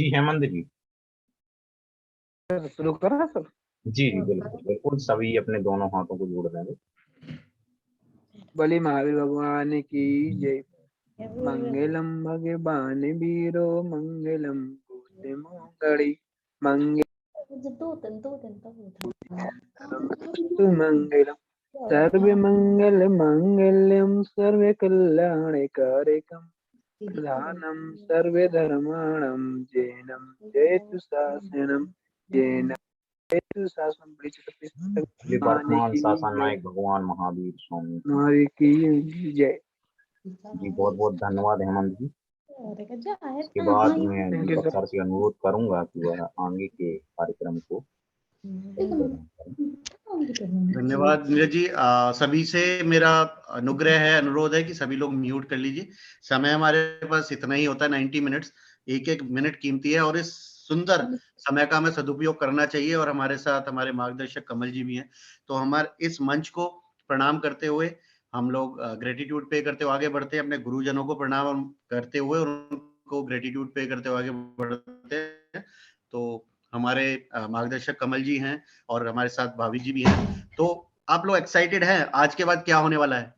जी हेमंत जी। शुरू करा सर। जी जी बिल्कुल बिल्कुल, सभी अपने दोनों हाथों को जोड़ देंगे। बलि महावीर भगवान की जय। मंगलम भगवान वीरो मंगलम भूते मंगली मंगलम सर्वे मंगल मंगल्यम सर्वे कल्याणकारकम प्रधानम सर्वे धर्माणम जैनम जयतु शासनम जैनम जयतु शासनम ये माने वर्तमान की शासन जय। नायक भगवान महावीर स्वामी। मारे की जय। जी बहुत बहुत धन्यवाद हेमंत जी। इसके बाद मैं thank you Deepak sir. Sir से अनुरोध करूंगा कि वह आगे के कार्यक्रम को प्रदान करें। धन्यवाद नीरज जी। सभी से मेरा अनुग्रह है, अनुरोध है कि सभी लोग म्यूट कर लीजिए। समय हमारे पास इतना ही होता है, 90 मिनट्स। एक एक मिनट कीमती है और इस सुंदर समय का हमें सदुपयोग करना चाहिए। और हमारे साथ हमारे मार्गदर्शक कमल जी भी हैं, तो हमारे इस मंच को प्रणाम करते हुए हम लोग ग्रेटिट्यूड पे करते हुए आगे बढ़ते हैं। अपने गुरुजनों को प्रणाम करते हुए और उनको ग्रेटिट्यूड पे करते हुए आगे बढ़ते हैं। तो हमारे मार्गदर्शक कमल जी हैं और हमारे साथ भाभी जी भी हैं। तो आप लोग एक्साइटेड हैं आज के बाद क्या होने वाला है?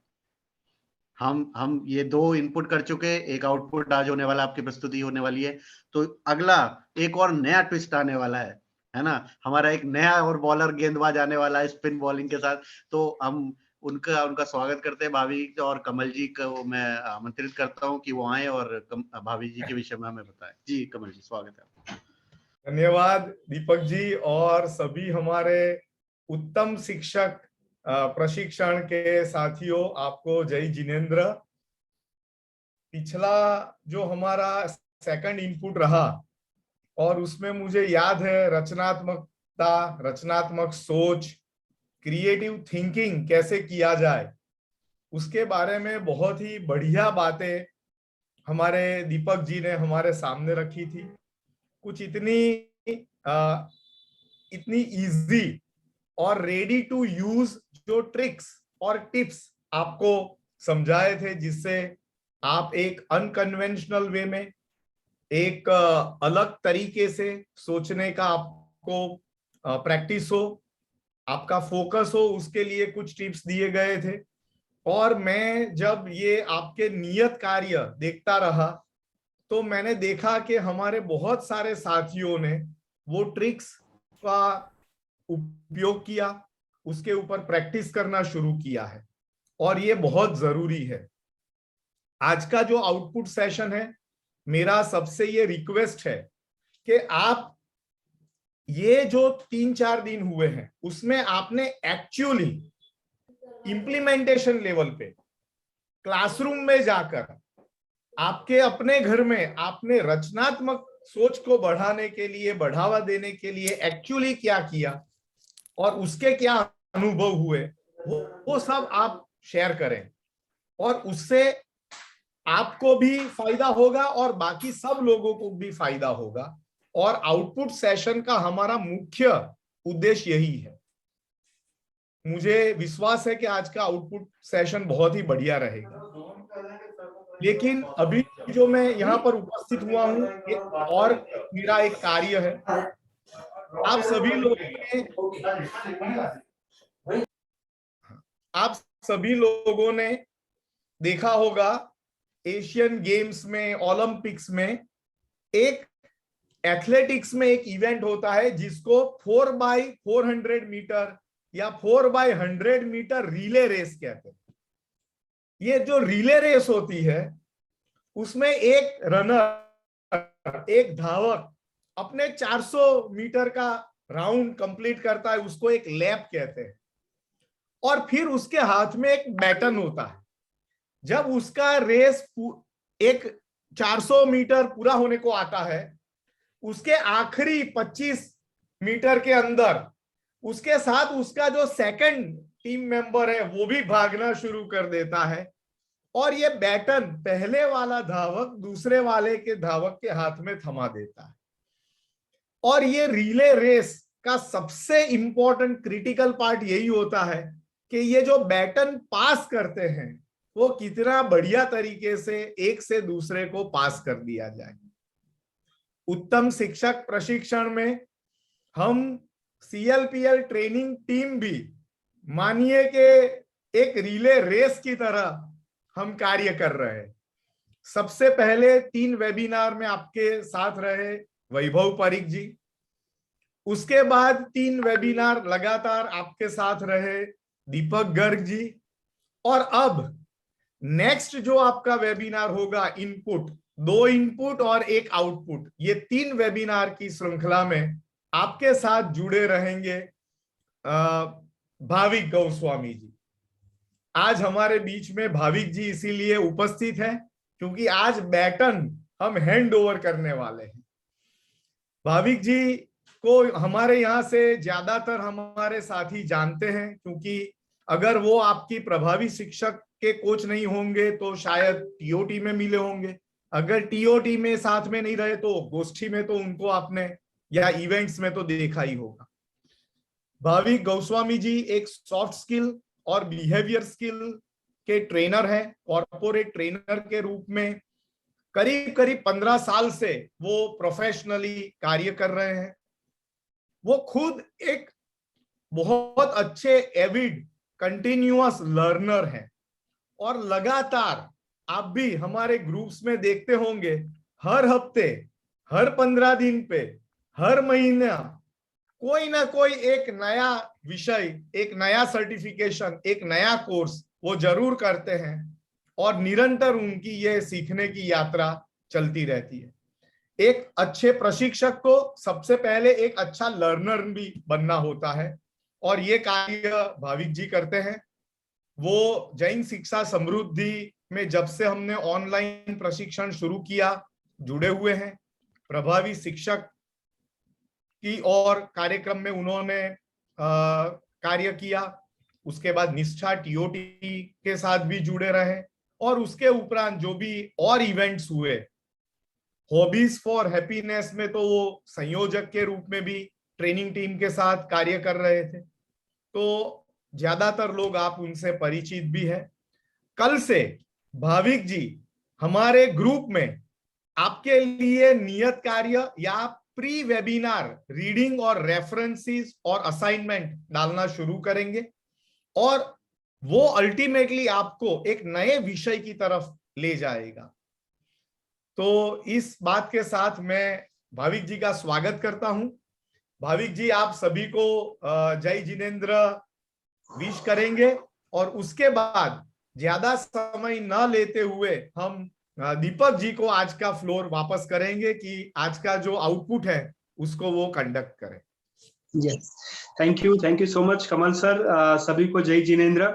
हम ये 2 इनपुट कर चुके, एक आउटपुट आज होने वाला, आपकी प्रस्तुति होने वाली है। तो अगला एक और नया ट्विस्ट आने वाला है ना? हमारा एक नया और बॉलर गेंदबाज आने वाला है स्पिन बॉलिंग के साथ। तो हम उनका स्वागत करते हैं। भाभी और कमल जी को मैं आमंत्रित करता हूं कि वो आए और भाभी जी के विषय में हमें बताएं। जी कमल जी, स्वागत है। धन्यवाद दीपक जी और सभी हमारे उत्तम शिक्षक प्रशिक्षण के साथियों, आपको जय जिनेन्द्र। पिछला जो हमारा सेकंड इनपुट रहा और उसमें मुझे याद है रचनात्मकता, रचनात्मक सोच, क्रिएटिव थिंकिंग कैसे किया जाए, उसके बारे में बहुत ही बढ़िया बातें हमारे दीपक जी ने हमारे सामने रखी थी। कुछ इतनी इजी और रेडी टू यूज जो ट्रिक्स और टिप्स आपको समझाए थे, जिससे आप एक अनकन्वेंशनल वे में, एक अलग तरीके से सोचने का आपको प्रैक्टिस हो, आपका फोकस हो, उसके लिए कुछ टिप्स दिए गए थे। और मैं जब ये आपके नियत कार्य देखता रहा तो मैंने देखा कि हमारे बहुत सारे साथियों ने वो ट्रिक्स का उपयोग किया, उसके ऊपर प्रैक्टिस करना शुरू किया है और ये बहुत जरूरी है। आज का जो आउटपुट सेशन है, मेरा सबसे ये रिक्वेस्ट है कि आप ये जो 3-4 दिन हुए हैं उसमें आपने एक्चुअली इंप्लीमेंटेशन लेवल पे क्लासरूम में जाकर आपके अपने घर में आपने रचनात्मक सोच को बढ़ाने के लिए, बढ़ावा देने के लिए एक्चुअली क्या किया और उसके क्या अनुभव हुए, वो सब आप शेयर करें। और उससे आपको भी फायदा होगा और बाकी सब लोगों को भी फायदा होगा। और आउटपुट सेशन का हमारा मुख्य उद्देश्य यही है। मुझे विश्वास है कि आज का आउटपुट सेशन बहुत ही बढ़िया रहेगा। लेकिन अभी जो मैं यहाँ पर उपस्थित हुआ हूँ और मेरा एक कार्य है। आप सभी लोगों ने देखा होगा एशियन गेम्स में, ओलंपिक्स में एक एथलेटिक्स में एक इवेंट होता है जिसको 4x400 मीटर या 4x100 मीटर रिले रेस कहते हैं। ये जो रिले रेस होती है उसमें एक रनर, एक धावक अपने 400 मीटर का राउंड कंप्लीट करता है, उसको एक लैप कहते हैं। और फिर उसके हाथ में एक बैटन होता है। जब उसका रेस एक 400 मीटर पूरा होने को आता है, उसके आखिरी 25 मीटर के अंदर उसके साथ उसका जो सेकंड टीम मेंबर है वो भी भागना शुरू कर देता है और ये बैटन पहले वाला धावक दूसरे वाले के धावक के हाथ में थमा देता है। और ये रिले रेस का सबसे इंपॉर्टेंट क्रिटिकल पार्ट यही होता है कि ये जो बैटन पास करते हैं वो कितना बढ़िया तरीके से एक से दूसरे को पास कर दिया जाए। उत्तम शिक्षक प्रशिक्षण में हम CLPL ट्रेनिंग टीम भी मानिए कि एक रिले रेस की तरह हम कार्य कर रहे हैं। सबसे पहले 3 वेबिनार में आपके साथ रहे वैभव पारिक जी, उसके बाद 3 वेबिनार लगातार आपके साथ रहे दीपक गर्ग जी, और अब नेक्स्ट जो आपका वेबिनार होगा इनपुट, 2 इनपुट और 1 आउटपुट, ये 3 वेबिनार की श्रृंखला में आपके साथ जुड़े रहेंगे भाविक गोस्वामी जी। आज हमारे बीच में भाविक जी इसीलिए उपस्थित है क्योंकि आज बैटन हम हैंड ओवर करने वाले हैं। भाविक जी को हमारे यहाँ से ज्यादातर हमारे साथी जानते हैं, क्योंकि अगर वो आपकी प्रभावी शिक्षक के कोच नहीं होंगे तो शायद TOT में मिले होंगे, अगर TOT में साथ में नहीं रहे तो गोष्ठी में तो उनको आपने या इवेंट्स में तो देखा ही होगा। भाविक गोस्वामी जी एक सॉफ्ट स्किल और बिहेवियर स्किल के ट्रेनर हैं। कॉर्पोरेट ट्रेनर के रूप में करीब 15 साल से वो प्रोफेशनली कार्य कर रहे हैं। वो खुद एक बहुत अच्छे एविड कंटिन्यूअस लर्नर हैं और लगातार आप भी हमारे ग्रुप्स में देखते होंगे, हर हफ्ते, हर 15 दिन पे, हर महीना कोई ना कोई एक नया विषय, एक नया सर्टिफिकेशन, एक नया कोर्स वो जरूर करते हैं और निरंतर उनकी ये सीखने की यात्रा चलती रहती है। एक अच्छे प्रशिक्षक को सबसे पहले एक अच्छा लर्नर भी बनना होता है और ये कार्य भाविक जी करते हैं। वो जैन शिक्षा समृद्धि में जब से हमने ऑनलाइन प्रशिक्षण शुरू किया जुड़े हुए हैं। प्रभावी शिक्षक की और कार्यक्रम में उन्होंने कार्य किया, उसके बाद निष्ठा TOT के साथ भी जुड़े रहे और उसके उपरांत जो भी और इवेंट्स हुए, हॉबीज फॉर हैप्पीनेस में तो वो संयोजक के रूप में भी ट्रेनिंग टीम के साथ कार्य कर रहे थे, तो ज्यादातर लोग आप उनसे परिचित भी है। कल से भाविक जी हमारे ग्रुप में आपके लिए नियत कार्य या प्री वेबिनार रीडिंग और रेफरेंसेस और असाइनमेंट डालना शुरू करेंगे और वो अल्टीमेटली आपको एक नए विषय की तरफ ले जाएगा। तो इस बात के साथ मैं भाविक जी का स्वागत करता हूं। भाविक जी आप सभी को जय जिनेंद्र विश करेंगे और उसके बाद ज्यादा समय न लेते हुए हम दीपक जी को आज का फ्लोर वापस करेंगे कि आज का जो आउटपुट है उसको वो कंडक्ट करें। Yes, thank you so much Kamal sir. सभी को जय जिनेंद्र।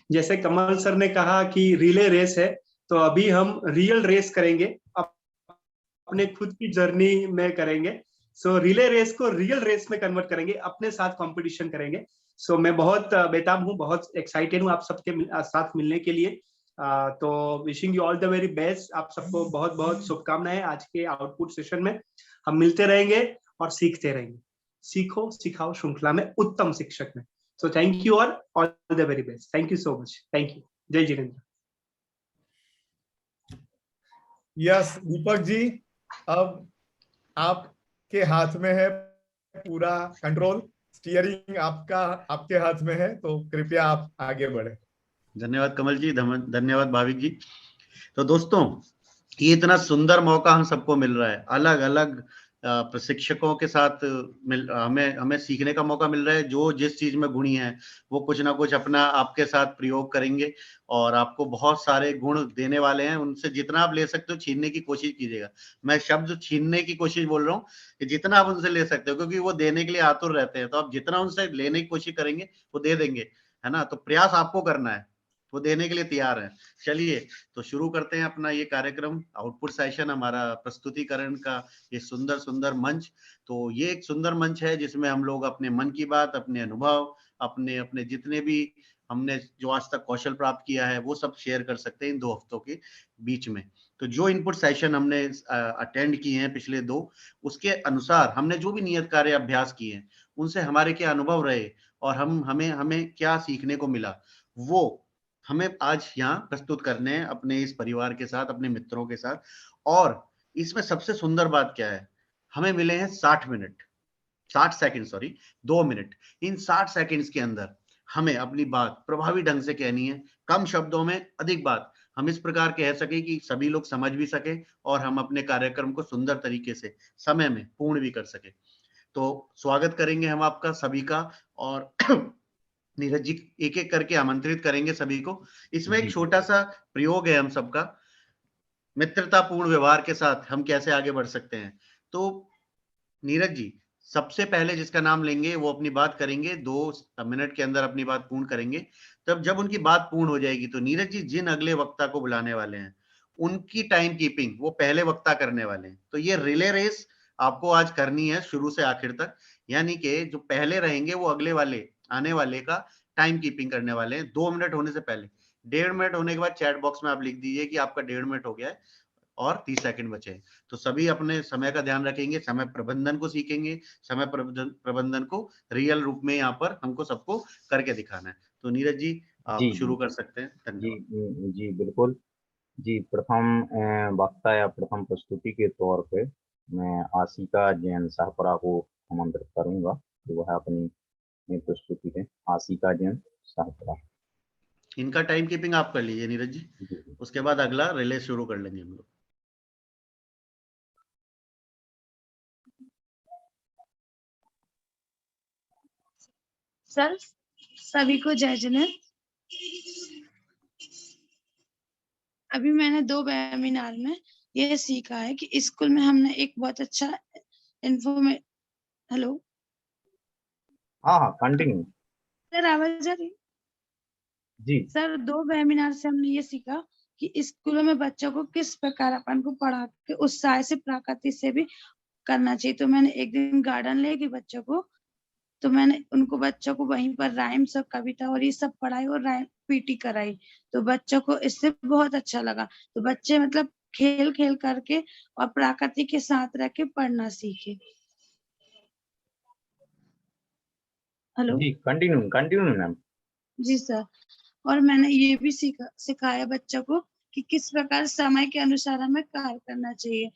जैसे कमल सर ने कहा कि रिले रेस है, तो अभी हम रियल रेस करेंगे, अपने खुद की जर्नी में करेंगे। सो रिले रेस को रियल रेस में कन्वर्ट करेंगे, अपने साथ कंपटीशन करेंगे। सो मैं बहुत बेताब हूँ, बहुत एक्साइटेड हूँ आप सबके साथ मिलने के लिए। तो wishing you all the very best. आप सबको बहुत बहुत शुभकामनाएं। आज के आउटपुट सेशन में हम मिलते रहेंगे और सीखते रहेंगे। सीखो सिखाओ श्रृंखला में उत्तम शिक्षक में। So thank you all the very best. Thank you so much. Thank you. जय जिनेंद्र। यस दीपक जी, अब आपके हाथ में है पूरा कंट्रोल, स्टीयरिंग आपके हाथ में है, तो कृपया आप आगे बढ़े। धन्यवाद कमल जी, धन्यवाद भाविक जी। तो दोस्तों, ये इतना सुंदर मौका हम सबको मिल रहा है, अलग अलग प्रशिक्षकों के साथ हमें सीखने का मौका मिल रहा है। जो जिस चीज में गुणी है वो कुछ ना कुछ अपना आपके साथ प्रयोग करेंगे और आपको बहुत सारे गुण देने वाले हैं। उनसे जितना आप ले सकते हो छीनने की कोशिश कीजिएगा। मैं शब्द छीनने की कोशिश बोल रहा हूँ कि जितना आप उनसे ले सकते हो, क्योंकि वो देने के लिए आतुर रहते हैं। तो आप जितना उनसे लेने की कोशिश करेंगे वो दे देंगे, है ना। तो प्रयास आपको करना है, वो देने के लिए तैयार है। चलिए तो शुरू करते हैं अपना ये कार्यक्रम, आउटपुट सेशन, हमारा प्रस्तुतिकरण का ये सुंदर सुंदर मंच। तो ये एक सुंदर मंच है जिसमें हम लोग अपने मन की बात, अपने अनुभव, अपने अपने जितने भी हमने जो आज तक कौशल प्राप्त किया है वो सब शेयर कर सकते हैं इन 2 हफ्तों के बीच में। तो जो इनपुट सेशन हमने अटेंड किए हैं पिछले 2, उसके अनुसार हमने जो भी नियत कार्य अभ्यास किए हैं उनसे हमारे क्या अनुभव रहे और हमें क्या सीखने को मिला, वो हमें आज यहाँ प्रस्तुत करने हैं अपने इस परिवार के साथ, अपने मित्रों के साथ। और इसमें सबसे सुंदर बात क्या है हमें मिले हैं 60 मिनट, 60 सेकंड, सॉरी 2 मिनट। इन 60 सेकंड्स के अंदर हमें अपनी बात प्रभावी ढंग से कहनी है, कम शब्दों में अधिक बात। हम इस प्रकार कह सके कि सभी लोग समझ भी सके और हम अपने कार्यक्रम को सुंदर तरीके से समय में पूर्ण भी कर सके। तो स्वागत करेंगे हम आपका सभी का, और नीरज जी एक एक करके आमंत्रित करेंगे सभी को। इसमें एक छोटा सा प्रयोग है हम सबका, मित्रतापूर्ण व्यवहार के साथ हम कैसे आगे बढ़ सकते हैं। तो नीरज जी सबसे पहले जिसका नाम लेंगे वो अपनी बात करेंगे, 2 मिनट के अंदर अपनी बात पूर्ण करेंगे। तब जब उनकी बात पूर्ण हो जाएगी तो नीरज जी जिन अगले वक्ता को बुलाने वाले हैं उनकी टाइम कीपिंग वो पहले वक्ता करने वाले हैं। तो ये रिले रेस आपको आज करनी है शुरू से आखिर तक, यानी कि जो पहले रहेंगे वो अगले वाले आने वाले का टाइम कीपिंग करने वाले हैं 2 मिनट होने से पहले। 1.5 मिनट होने के बाद चैट बॉक्स में आप लिख दीजिए कि आपका 1.5 मिनट हो गया है और 30 सेकंड बचे हैं। तो सभी अपने समय का ध्यान रखेंगे, समय प्रबंधन को सीखेंगे, समय प्रबंधन को रियल रूप में यहाँ पर हमको सबको करके दिखाना है। तो नीरज जी आप शुरू कर सकते हैं। धन्यवाद। जी बिल्कुल जी। प्रथम वक्ता या प्रथम प्रस्तुति के तौर पे मैं आशिका जैन शाहपुरा को आमंत्रित करूंगा, तो वह अपनी प्रस्तुति है। आशिका जैन शाहपुरा। इनका टाइम कीपिंग आप कर लीजिए नीरज जी, उसके बाद अगला रिले शुरू कर लेंगे हम लोग। सर सभी को जय जिनेंद्र। अभी मैंने 2 वेबिनार में ये सीखा है कि स्कूल में हमने एक बहुत अच्छा हेलो हाँ कंटिन्यू सर, आवाज आ रही जी। सर, 2 वेबिनार से हमने ये सीखा कि स्कूलों में बच्चों को किस प्रकार अपन को पढ़ा के उत्साह से प्रकृति से भी करना चाहिए। तो मैंने एक दिन गार्डन ले गई बच्चों को, तो मैंने उनको बच्चों को वहीं पर राइम्स और कविता और ये सब पढ़ाई और राइम पीटी कराई। तो बच्चों को इससे बहुत अच्छा लगा। तो बच्चे मतलब खेल खेल करके और प्रकृति के साथ रह के पढ़ना सीखे। हेलो जी कंटिन्यू मैम। जी सर। और मैंने ये भी सिखाया बच्चों को कि किस प्रकार समय के अनुसार हमें कार्य करना चाहिए।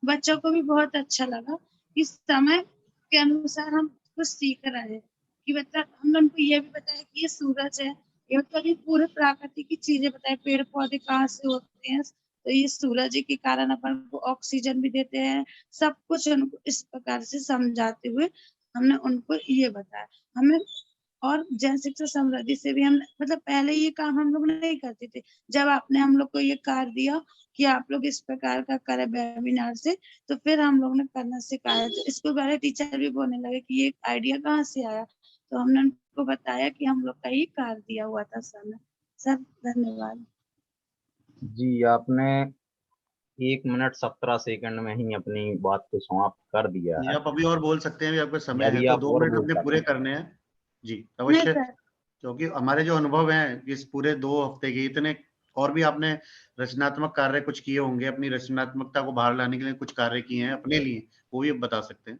बच्चों को भी बहुत अच्छा लगा कि समय के अनुसार हम कुछ सीख रहे हैं। कि मतलब हमने उनको ये भी बताया कि ये सूरज है, ये मतलब ये पूरे प्रकृति की चीजें बताए, पेड़ पौधे कहाँ से होते हैं, तो ये सूरज के कारण अपन को ऑक्सीजन भी देते हैं। सब कुछ उनको इस प्रकार से समझाते हुए हमने उनको ये बताया। हमें और जन शिक्षा समृद्धि से भी हम मतलब पहले ये काम हम लोग नहीं करते थे। जब आपने हम लोग को ये कार्य दिया कि आप लोग इस प्रकार का करें वेबिनार से, तो फिर हम लोग ने करना सिखाया। तो स्कूल वाले टीचर भी बोलने लगे कि ये आइडिया कहाँ से आया, तो हमने उनको बताया कि हम लोग का ही कार्य दिया हुआ था समय। सर धन्यवाद। जी आपने 1 मिनट 17 सेकंड में ही अपनी बात को समाप्त कर दिया है। आप अभी और बोल सकते हैं, आपका समय है यदि तो आप 2 और मिनट बोल अपने सकते पूरे हैं। करने हैं जी नहीं अवश्य, सर, क्योंकि हमारे जो अनुभव हैं इस पूरे 2 हफ्ते के, इतने और भी आपने रचनात्मक कार्य कुछ किए होंगे, अपनी रचनात्मकता को बाहर लाने के लिए कुछ कार्य किए हैं अपने लिए, वो भी बता सकते हैं।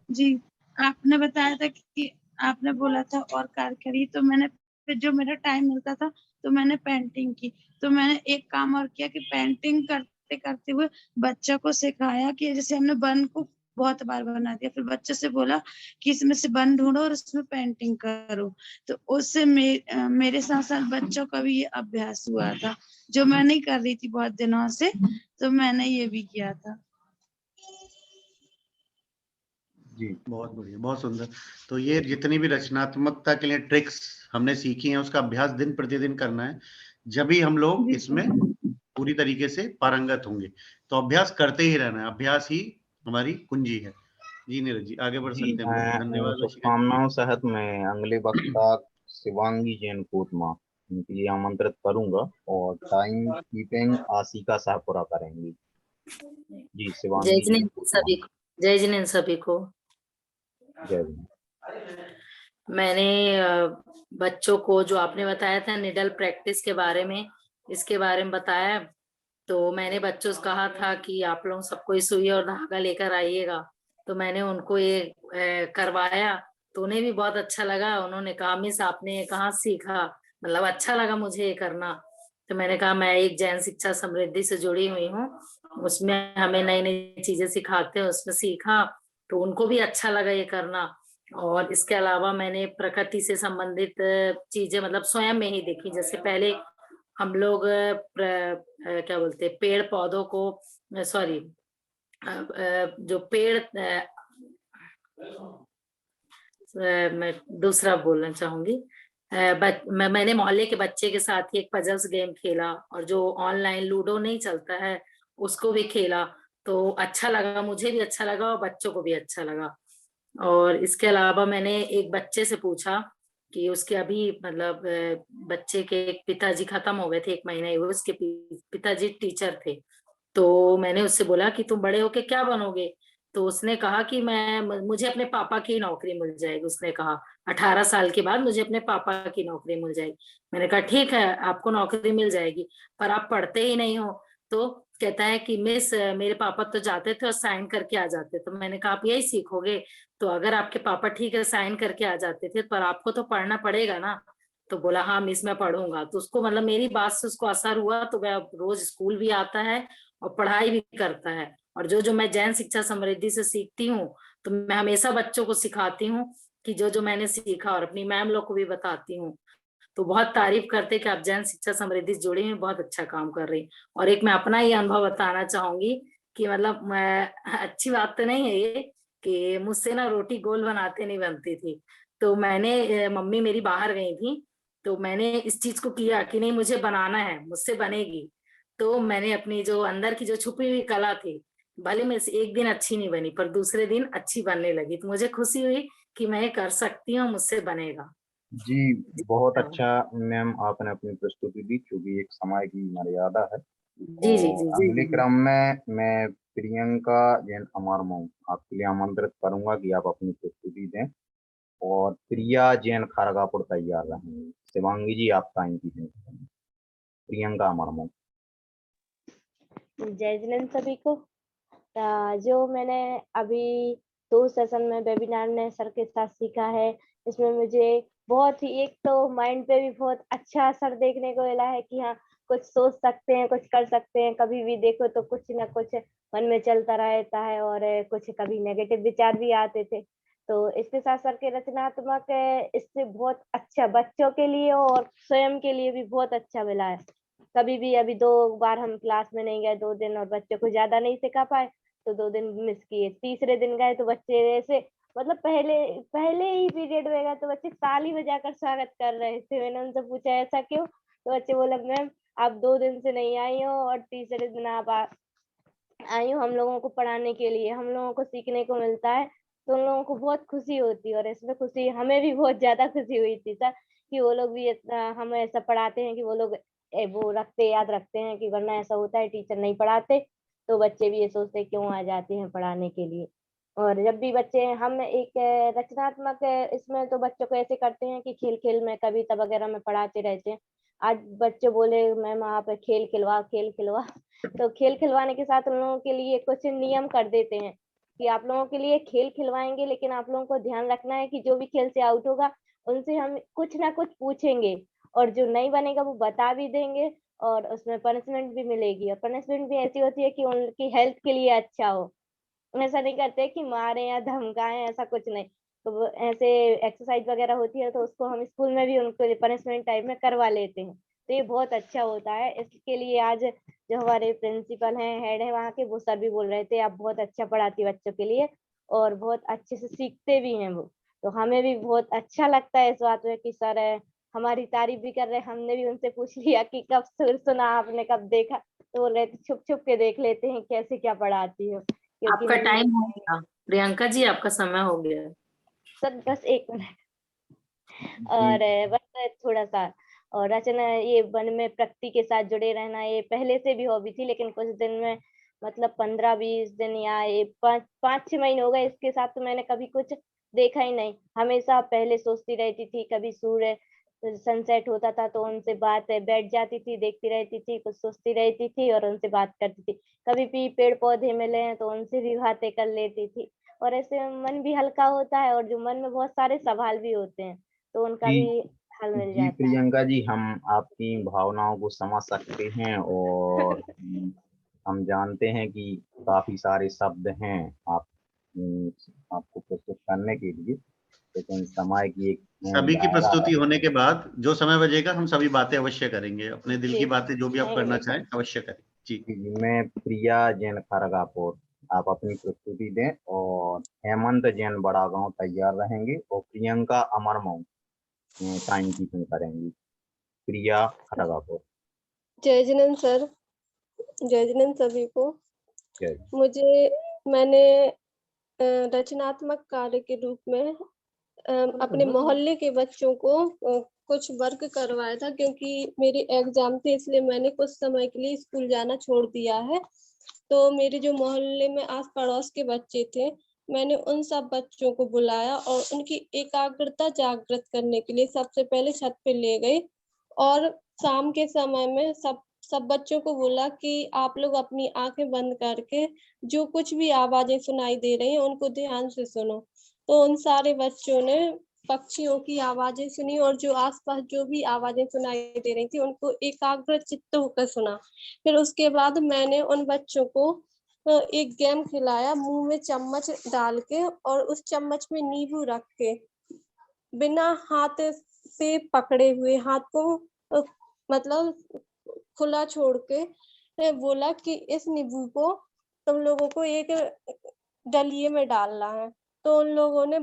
जी आपने बताया था कि आपने बोला था और कार्य करी, तो मैंने फिर जो मेरा टाइम मिलता था तो मैंने पेंटिंग की। तो मैंने एक काम और किया कि पेंटिंग करते करते हुए बच्चों को सिखाया कि जैसे हमने वन को बहुत बार बना दिया, फिर बच्चे से बोला कि इसमें से वन ढूंढो और इसमें पेंटिंग करो। तो उससे मेरे साथ साथ बच्चों का भी ये अभ्यास हुआ था, जो मैं नहीं कर रही थी बहुत दिनों से, तो मैंने ये भी किया था। जी बहुत बढ़िया, बहुत सुंदर। तो ये जितनी भी रचनात्मकता के लिए ट्रिक्स हमने सीखी हैं उसका अभ्यास दिन प्रतिदिन करना है, जब भी हम लोग इसमें पूरी तरीके से पारंगत होंगे। तो अभ्यास करते ही रहना है, अभ्यास ही हमारी कुंजी है। जी नीरज जी आगे बढ़ जी सकते हैं। मैं धन्यवाद। शुभकामनाओं सहित मैं अगले वक्ता शिवांगी जैन कोतमा उनके लिए आमंत्रित करूंगा और टाइम कीपिंग आशिका शाहपुरा करेंगी। जी जय शिवांगी जैन जिनेंद्र कोतमा। सभी को। जय जिनेंद्र सभी को। जय हिंद। मैंने बच्चों को जो आपने बताया था निडल प्रैक्टिस के बारे में, इसके बारे में बताया, तो मैंने बच्चों से कहा था कि आप लोग सबको सुई और धागा लेकर आइएगा। तो मैंने उनको ये करवाया, तो उन्हें भी बहुत अच्छा लगा। उन्होंने कहा मिस आपने कहाँ सीखा, मतलब अच्छा लगा मुझे ये करना। तो मैंने कहा मैं एक जैन शिक्षा समृद्धि से जुड़ी हुई हूँ उसमें हमें नई नई चीजें सिखाते हैं, उसमें सीखा तो उनको भी अच्छा लगा ये करना। और इसके अलावा मैंने प्रकृति से संबंधित चीजें मतलब स्वयं में ही देखी। जैसे पहले हम लोग क्या बोलते हैं, पेड़ पौधों को, सॉरी, जो पेड़ मैं दूसरा बोलना चाहूंगी। मैंने मोहल्ले के बच्चे के साथ ही एक पजल्स गेम खेला, और जो ऑनलाइन लूडो नहीं चलता है उसको भी खेला। तो अच्छा लगा, मुझे भी अच्छा लगा और बच्चों को भी अच्छा लगा। और इसके अलावा मैंने एक बच्चे से पूछा कि उसके अभी मतलब बच्चे के पिताजी खत्म हो गए थे, 1 महीना ही हुआ, उसके पिताजी टीचर थे। तो मैंने उससे बोला कि तुम बड़े होके क्या बनोगे? तो उसने कहा कि मुझे अपने पापा की नौकरी मिल जाएगी। उसने कहा 18 साल के बाद मुझे अपने पापा की नौकरी मिल जाएगी। मैंने कहा ठीक है, आपको नौकरी मिल जाएगी, पर आप पढ़ते ही नहीं हो। तो कहता है कि मिस, मेरे पापा तो जाते थे और साइन करके आ जाते। तो मैंने कहा आप यही सीखोगे? तो अगर आपके पापा ठीक है साइन करके आ जाते थे, पर आपको तो पढ़ना पड़ेगा ना। तो बोला हाँ मिस मैं पढ़ूंगा। तो उसको मतलब मेरी बात से उसको असर हुआ, तो वह अब रोज स्कूल भी आता है और पढ़ाई भी करता है। और जो जो मैं जैन शिक्षा समृद्धि से सीखती हूँ, तो मैं हमेशा बच्चों को सिखाती हूँ कि जो जो मैंने सीखा, और अपनी मैम लोग को भी बताती हूँ। तो बहुत तारीफ करते कि आप जैन शिक्षा समृद्धि से जुड़ी हुई, बहुत अच्छा काम कर रही। और एक मैं अपना ही अनुभव बताना चाहूंगी कि मतलब मैं, अच्छी बात तो नहीं है ये कि मुझसे ना रोटी गोल बनाते नहीं बनती थी। तो मैंने, मम्मी मेरी बाहर गई थी, तो मैंने इस चीज को किया कि नहीं मुझे बनाना है, मुझसे बनेगी। तो मैंने अपनी जो अंदर की जो छुपी हुई कला थी, भले मैं एक दिन अच्छी नहीं बनी पर दूसरे दिन अच्छी बनने लगी। तो मुझे खुशी हुई कि मैं ये कर सकती हूँ, मुझसे बनेगा। जी बहुत अच्छा मैम, आपने अपनी प्रस्तुति दी, क्योंकि एक समय की मर्यादा है। जी जी जी और जी। अगले क्रम में मैं प्रियंका जैन अमरमऊ आपके लिए आमंत्रित करूंगा कि आप अपनी प्रस्तुति दें। और प्रिया जैन खारगापुर तैयार रहेंगे। शिवांगी जी आप टाइम की दें। प्रियंका अमरमऊ। जय जिनेंद्र सभी को। जो मैंने अभी 2 सेशन में वेबिनार में सर के साथ सीखा है, इसमें मुझे बहुत ही, एक तो माइंड पे भी बहुत अच्छा असर देखने को मिला है कि हाँ कुछ सोच सकते हैं, कुछ कर सकते हैं। कभी भी देखो तो कुछ ना कुछ मन में चलता रहता है, और कुछ कभी नेगेटिव विचार भी आते थे। तो इसके साथ सर के रचनात्मक इससे बहुत अच्छा बच्चों के लिए और स्वयं के लिए भी बहुत अच्छा मिला है। कभी भी, अभी 2 बार हम क्लास में नहीं गए 2 दिन, और बच्चों को ज्यादा नहीं सिखा पाए तो 2 दिन मिस किए। तीसरे दिन गए तो बच्चे ऐसे, मतलब पहले पहले ही पीरियड में गए तो बच्चे ताली बजाकर स्वागत कर रहे थे। मैंने उनसे पूछा ऐसा क्यों? तो बच्चे बोले मैम आप 2 दिन से नहीं आई हो और तीसरे दिन आप आई हूँ हम लोगों को पढ़ाने के लिए, हम लोगों को सीखने को मिलता है, तो उन लोगों को बहुत खुशी होती है। और इसमें खुशी हमें भी बहुत ज्यादा खुशी हुई थी सर, कि वो लोग भी हमें ऐसा पढ़ाते हैं कि वो लोग वो रखते, याद रखते हैं। कि वरना ऐसा होता है टीचर नहीं पढ़ाते तो बच्चे भी ये सोचते क्यों आ जाते हैं पढ़ाने के लिए। और जब भी बच्चे, हम एक रचनात्मक इसमें तो बच्चों को ऐसे करते हैं कि खेल खेल में, कविता वगैरह में पढ़ाते रहते हैं। आज बच्चे बोले मैम आप खेल खिलवा, खेल खिलवा। तो खेल खिलवाने के साथ उन लोगों के लिए कुछ नियम कर देते हैं कि आप लोगों के लिए खेल खिलवाएंगे, लेकिन आप लोगों को ध्यान रखना है कि जो भी खेल से आउट होगा उनसे हम कुछ ना कुछ पूछेंगे, और जो नहीं बनेगा वो बता भी देंगे, और उसमें पनिशमेंट भी मिलेगी। और पनिशमेंट भी ऐसी होती है कि उनकी हेल्थ के लिए अच्छा हो। ऐसा नहीं करते कि मारे या धमकाएं, ऐसा कुछ नहीं। तो वो ऐसे एक्सरसाइज वगैरह होती है तो उसको हम स्कूल में भी उनको पनिशमेंट टाइप में करवा लेते हैं। तो ये बहुत अच्छा होता है। इसके लिए आज जो हमारे प्रिंसिपल हैं, हेड है वहाँ के, वो सर भी बोल रहे थे आप बहुत अच्छा पढ़ाती है बच्चों के लिए, और बहुत अच्छे से सीखते भी हैं वो। तो हमें भी बहुत अच्छा लगता है इस बात में कि सर हमारी तारीफ भी कर रहे हैं। हमने भी उनसे पूछ लिया कि कब सुना आपने, कब देखा? तो बोल रहे थे छुप छुप के देख लेते हैं कैसे क्या पढ़ाती हो, क्योंकि आपका हम टाइम हो गया प्रियंका जी, आपका समय हो गया है। सर बस 1 मिनट। जी और बस थोड़ा सा, और रचना, ये वन में प्रकृति के साथ जुड़े रहना ये पहले से भी हॉबी थी, लेकिन कुछ दिन में, मतलब 15-20 दिन या ये 5-6 महीने हो गए इसके साथ, तो मैंने कभी कुछ देखा ही नहीं। हमेशा पहले सोचती रहती थी, कभी सूर्य सनसेट होता था तो उनसे बात, बैठ जाती थी, देखती रहती थी, कुछ सोचती रहती थी और उनसे बात करती थी। कभी भी पेड़ पौधे मिले हैं तो उनसे भी बातें कर लेती थी। और ऐसे मन भी हल्का होता है, और जो मन में बहुत सारे सवाल भी होते हैं तो उनका जी भी हल मिल जी जाता है। प्रियंका जी, हम आपकी भावनाओं को समझ सकते हैं, और हम जानते हैं कि काफी सारे शब्द हैं आपको प्रस्तुत करने के लिए, लेकिन समय की एक सभी की दायरा प्रस्तुति है। होने के बाद जो समय बचेगा हम सभी बातें अवश्य करेंगे, अपने दिल की बातें जो भी आप करना चाहें अवश्य करें। जी जी, मैं प्रिया जैन खरगापुर, आप अपनी प्रस्तुति दें, और हेमंत जैन बड़ा गांव तैयार रहेंगे, और प्रियंका अमरमऊ टाइम कीपिंग करेंगी। प्रिया खरगापुर। जय जिनेंद्र सर, जय जिनेंद्र सभी को। जय। मैंने रचनात्मक कार्य के रूप में अपने मोहल्ले के बच्चों को कुछ वर्क करवाया था, क्योंकि मेरे एग्जाम थे, इसलिए मैंने कुछ समय के लिए स्कूल जाना छोड़ दिया है। तो मेरे जो मोहल्ले में आस पड़ोस के बच्चे थे, मैंने उन सब बच्चों को बुलाया और उनकी एकाग्रता जागृत करने के लिए सबसे पहले छत पे ले गए, और शाम के समय में सब बच्चों को बोला कि आप लोग अपनी आंखें बंद करके जो कुछ भी आवाजें सुनाई दे रही हैं उनको ध्यान से सुनो। तो उन सारे बच्चों ने पक्षियों की आवाजें सुनी, और जो आसपास जो भी आवाजें सुनाई दे रही थी उनको एकाग्र चित्त होकर सुना। फिर उसके बाद मैंने उन बच्चों को एक गेम खिलाया, मुंह में चम्मच डाल के और उस चम्मच में नींबू रख के, बिना हाथ से पकड़े हुए, हाथ को मतलब खुला छोड़ के बोला कि इस नींबू को तुम लोगों को एक डलिए में डालना है। तो उन लोगों ने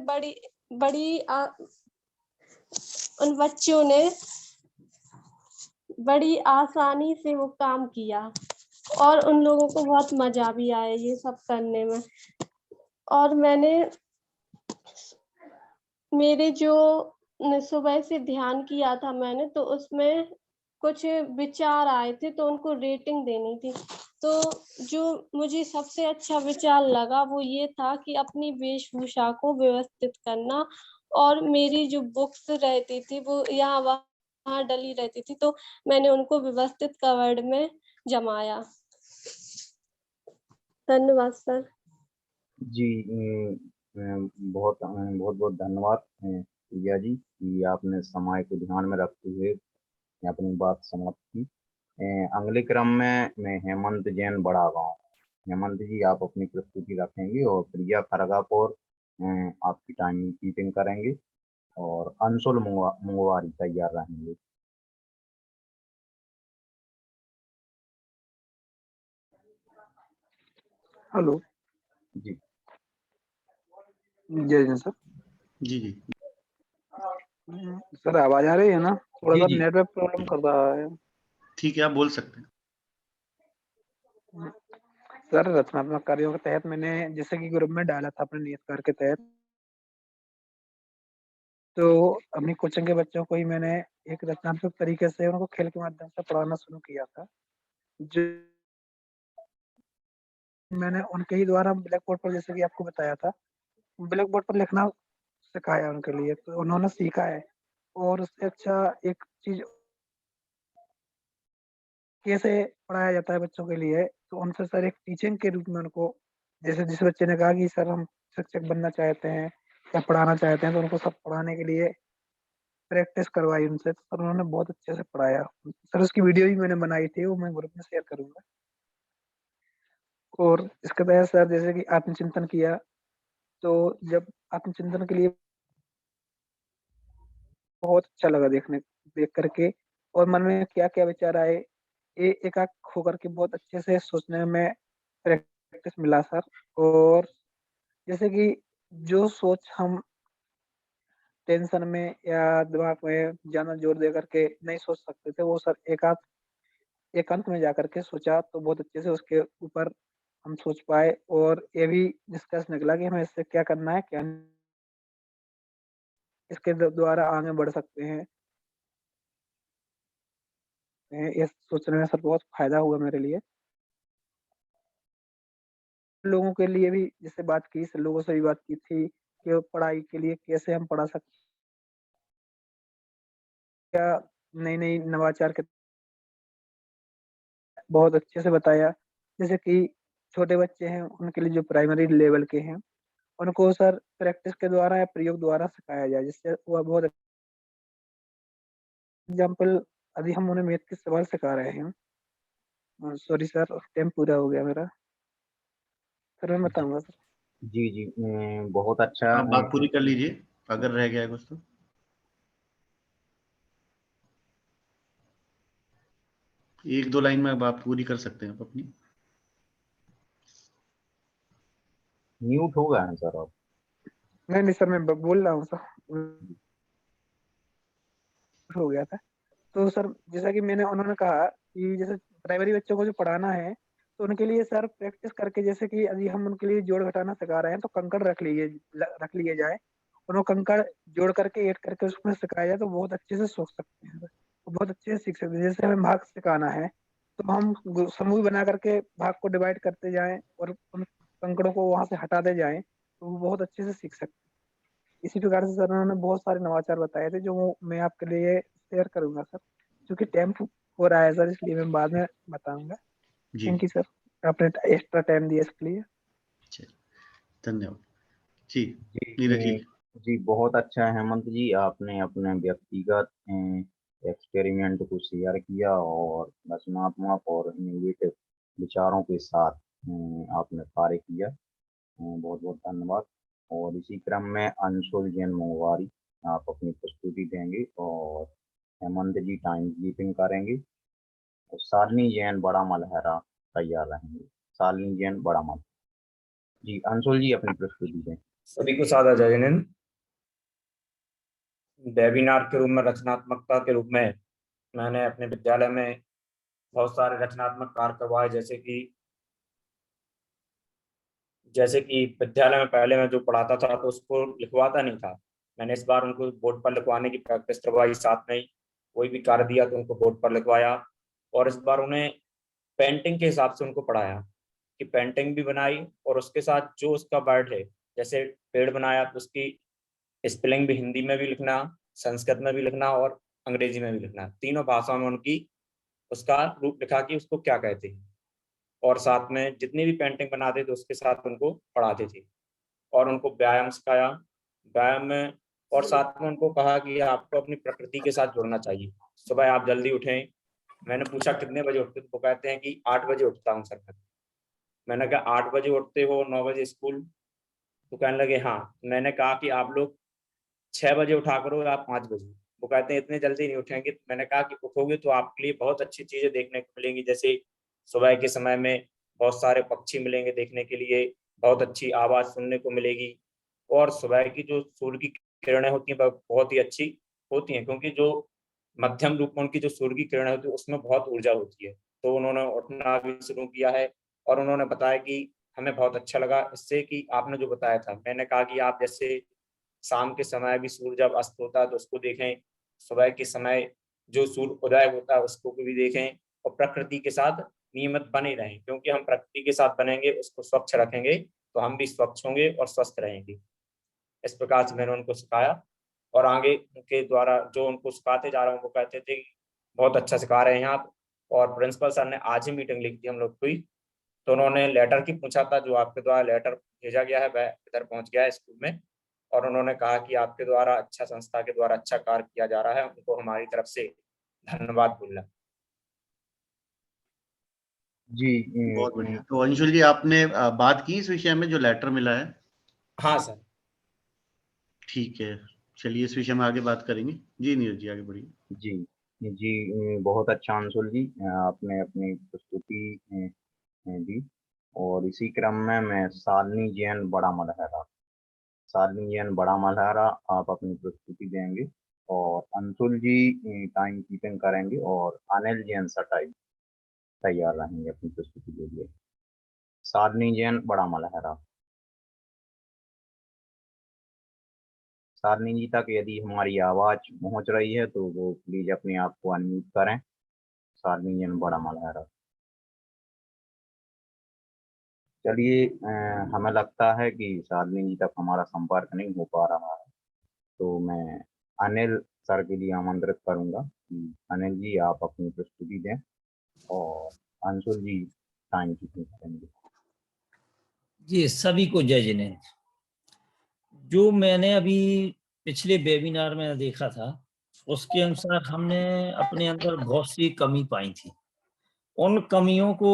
उन बच्चों ने बड़ी आसानी से वो काम किया, और उन लोगों को बहुत मजा भी आया ये सब करने में। और मेरे जो सुबह से ध्यान किया था मैंने, तो उसमें कुछ विचार आए थे, तो उनको रेटिंग देनी थी। तो जो मुझे सबसे अच्छा विचार लगा वो ये था कि अपनी वेशभूषा को व्यवस्थित करना, और मेरी जो बुक्स रहती थी वो यहाँ वहाँ डली रहती थी, तो मैंने उनको व्यवस्थित कवर्ड में जमाया। धन्यवाद सर। जी, बहुत बहुत धन्यवाद प्रिया जी कि आपने समय को ध्यान में रखते हुए अपनी बात समाप्त की। अगले क्रम में मैं हेमंत जैन बड़ा गांव। हेमंत जी, आप अपनी प्रस्तुति रखेंगे, और प्रिया खरगापुर आपकी टाइम कीपिंग करेंगे, और अंशुल मुंगवारी तैयार रहेंगे। हेलो जी जय जय सर। जी जी सर आवाज आ रही है ना? थोड़ा जी सा जी नेटवर्क प्रॉब्लम कर रहा है। ठीक है, आप बोल सकते हैं। सर रचनात्मक कार्यों के तहत मैंने जैसे कि ग्रुप में डाला था अपने नियत कार्य के तहत, तो अपनी कोचिंग के बच्चों को ही मैंने एक रचनात्मक तरीके से उनको खेल के माध्यम से पढ़ाना शुरू किया था। जो मैंने उनके ही द्वारा ब्लैक बोर्ड पर, जैसे कि आपको बताया था, ब्लैक बोर्ड पर लिखना सिखाया उनके लिए, तो उन्होंने सीखा है। और उससे अच्छा एक चीज कैसे पढ़ाया जाता है बच्चों के लिए, तो उनसे सर एक टीचिंग के रूप में उनको, जैसे जिस बच्चे ने कहा कि सर हम शिक्षक बनना चाहते हैं या पढ़ाना चाहते हैं, तो उनको सब पढ़ाने के लिए प्रैक्टिस करवाई उनसे, तो सर उन्होंने बहुत अच्छे से पढ़ाया। सर उसकी वीडियो भी मैंने बनाई थी, वो मैं ग्रुप में शेयर करूंगा। और इसके तहत सर जैसे कि आत्मचिंतन किया, तो जब आत्मचिंतन के लिए बहुत अच्छा लगा देख करके, और मन में क्या क्या विचार आए, एकाग्र होकर के बहुत अच्छे से सोचने में प्रैक्टिस मिला सर। और जैसे कि जो सोच हम टेंशन में या दिमाग में ज्यादा जोर दे करके नहीं सोच सकते थे, वो सर एकांत में जाकर के सोचा, तो बहुत अच्छे से उसके ऊपर हम सोच पाए, और ये भी डिस्कस निकला कि हमें इससे क्या करना है, क्या नहीं, इसके द्वारा आगे बढ़ सकते हैं। ये सोचने में सर बहुत फायदा हुआ मेरे लिए। लोगों के लिए भी जिससे बात की, लोगों से भी बात की थी कि पढ़ाई के लिए कैसे हम पढ़ा सकते, क्या नई नई नवाचार के बहुत अच्छे से बताया। जैसे कि छोटे बच्चे हैं उनके लिए जो प्राइमरी लेवल के हैं, उनको सर प्रैक्टिस के द्वारा या प्रयोग द्वारा सिखाया जाए, जिससे वह बहुत एग्जाम्पल, अभी हम उन्हें मैथ के सवाल सिखा रहे हैं, सॉरी सर, टाइम पूरा हो गया मेरा। फिर मैं बताऊंगा सर। जी जी, बहुत अच्छा। आप बात पूरी कर लीजिए अगर रह गया है कुछ तो। एक दो लाइन में बात पूरी कर सकते हैं आप अपनी। म्यूट हो गया है सर आप। नहीं सर, मैं बोल रहा हूँ सर, हो गया था। तो सर जैसा कि उन्होंने कहा कि जैसे प्राइमरी बच्चों को जो पढ़ाना है, तो उनके लिए सर प्रैक्टिस करके, जैसे कि अभी हम उनके लिए जोड़ घटाना सिखा रहे हैं, तो कंकड़ रख लिए जाए, और वो कंकड़ जोड़ करके ऐड करके उसमें सिखाया जाए, तो बहुत अच्छे से सोच सकते हैं, तो बहुत अच्छे से सीख सकते हैं। जैसे हमें भाग सिखाना है, तो हम समूह बना करके भाग को डिवाइड करते जाएं और उन कंकड़ों को वहां से हटाते जाएं, तो वो बहुत अच्छे से सीख सकते हैं। इसी प्रकार से सर उन्होंने बहुत सारे नवाचार बताए थे, जो मैं आपके लिए शेयर करूंगा सर। क्योंकि टाइम हो रहा है सर, इसलिए मैं बाद में बताऊंगा। जी थैंक यू सर, आपने एक्स्ट्रा टाइम दिया इसके लिए। धन्यवाद। जी जी नीरज जी। जी, बहुत अच्छा है हेमंत जी, आपने अपने व्यक्तिगत एक्सपेरिमेंट को शेयर किया और रचनात्मक और इनोवेटिव विचारों के साथ आपने कार्य किया। बहुत बहुत धन्यवाद। और इसी क्रम में अंशुल जैन मंगवारी आप अपनी प्रस्तुति देंगे और हेमंत जी टाइम कीपिंग करेंगे और शालिनी जैन बड़ा मलहरा तैयार रहेंगे। शालिनी जैन बड़ा मल। जी अंशुल जी अपनी प्रस्तुति दें। सभी को सादर जय हिंद। वेबिनार के रूप में रचनात्मकता के रूप में मैंने अपने विद्यालय में बहुत सारे रचनात्मक कार्य करवाए, जैसे कि विद्यालय में पहले मैं जो पढ़ाता था तो उसको लिखवाता नहीं था। मैंने इस बार उनको बोर्ड पर लिखवाने की प्रैक्टिस करवाई, साथ में ही कोई भी कार्य दिया तो उनको बोर्ड पर लिखवाया, और इस बार उन्हें पेंटिंग के हिसाब से उनको पढ़ाया कि पेंटिंग भी बनाई और उसके साथ जो उसका वर्ड है, जैसे पेड़ बनाया तो उसकी स्पेलिंग भी हिंदी में भी लिखना, संस्कृत में भी लिखना और अंग्रेजी में भी लिखना, तीनों भाषाओं में उनकी उसका रूप लिखा कि उसको क्या कहते हैं, और साथ में जितनी भी पेंटिंग बनाते थे उसके साथ उनको पढ़ाते थे और उनको व्यायाम सिखाया। व्यायाम में और साथ में उनको कहा कि आपको अपनी प्रकृति के साथ जुड़ना चाहिए। सुबह आप जल्दी उठें। मैंने पूछा कितने बजे उठते, तो वो कहते हैं कि 8 बजे उठता हूँ सर। मैंने कहा 8 बजे उठते हो, 9 बजे स्कूल? तो कहने लगे हाँ। मैंने कहा कि आप लोग 6 बजे उठा करो या 5 बजे? वो कहते हैं इतने जल्दी नहीं उठेंगे। मैंने कहा कि उठोगे तो आपके लिए बहुत अच्छी चीजें देखने को मिलेंगी, जैसे सुबह के समय में बहुत सारे पक्षी मिलेंगे देखने के लिए, बहुत अच्छी आवाज सुनने को मिलेगी, और सुबह की जो सूर्य की किरणें होती हैं वह बहुत ही अच्छी होती हैं, क्योंकि जो मध्यम रूप में उनकी जो सूर्य की किरणें होती है उसमें बहुत ऊर्जा होती है। तो उन्होंने उठना भी शुरू किया है और उन्होंने बताया कि हमें बहुत अच्छा लगा इससे कि आपने जो बताया था। मैंने कहा कि आप जैसे शाम के समय भी सूर्य जब अस्त होता है तो उसको देखें, सुबह के समय जो सूर्य उदय होता है उसको भी देखें, और प्रकृति के साथ नियमित बने रहें, क्योंकि हम प्रकृति के साथ बनेंगे, उसको स्वच्छ रखेंगे तो हम भी स्वच्छ होंगे और स्वस्थ रहेंगे। इस प्रकार से मैंने उनको सिखाया, और आगे उनके द्वारा जो उनको सिखाते जा रहा हूँ वो कहते थे कि बहुत अच्छा सिखा रहे हैं आप। और प्रिंसिपल सर ने आज ही मीटिंग लिख दी हम लोग हुई, तो उन्होंने लेटर की पूछा था, जो आपके द्वारा लेटर भेजा गया है वह इधर पहुंच गया है स्कूल में, और उन्होंने कहा कि आपके द्वारा अच्छा, संस्था के द्वारा अच्छा कार्य किया जा रहा है, उनको हमारी तरफ से धन्यवाद बोलना। जी बहुत बढ़िया। तो अंशुल जी आपने बात की इस विषय में जो लेटर मिला है? हाँ सर। ठीक है, चलिए इस विषय में आगे बात करेंगे। जी नीरज जी आगे बढ़िए। जी जी, बहुत अच्छा अंशुल जी, आपने अपनी प्रस्तुति दी। और इसी क्रम में मैं शालिनी जैन बड़ा मलहरा, शालिनी जैन बड़ा मलहरा आप अपनी प्रस्तुति देंगे और अंशुल जी टाइम कीपिंग करेंगे और अनिल जैन सटाई तैयार रहेंगे अपनी प्रस्तुति के लिए। शालिनी जैन बड़ा मलहरा। शालिनी जी तक यदि हमारी आवाज पहुंच रही है तो वो प्लीज अपने आप को अनम्यूट करें। शालिनी जैन बड़ा मलहरा। चलिए, हमें लगता है कि शालिनी जी तक हमारा संपर्क नहीं हो पा रहा है, तो मैं अनिल सर के लिए आमंत्रित करूंगा कि अनिल जी आप अपनी प्रस्तुति दें और अंशुल जी टाइम कीपिंग करेंगे। जी सभी को जय जिनेंद्र। जो मैंने अभी पिछले वेबिनार में देखा था उसके अनुसार हमने अपने अंदर बहुत सी कमी पाई थी, उन कमियों को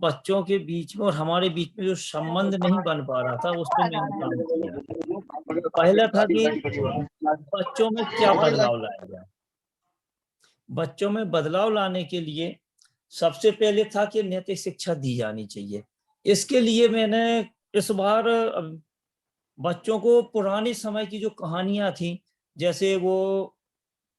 बच्चों के बीच में और हमारे बीच में जो संबंध नहीं बन पा रहा था, उस पर मैंने काम किया। पहला था कि बच्चों में क्या बदलाव लाया जाए। बच्चों में बदलाव लाने के लिए सबसे पहले था कि नैतिक शिक्षा दी जानी चाहिए। इसके लिए मैंने इस बार बच्चों को पुराने समय की जो कहानियां थी, जैसे वो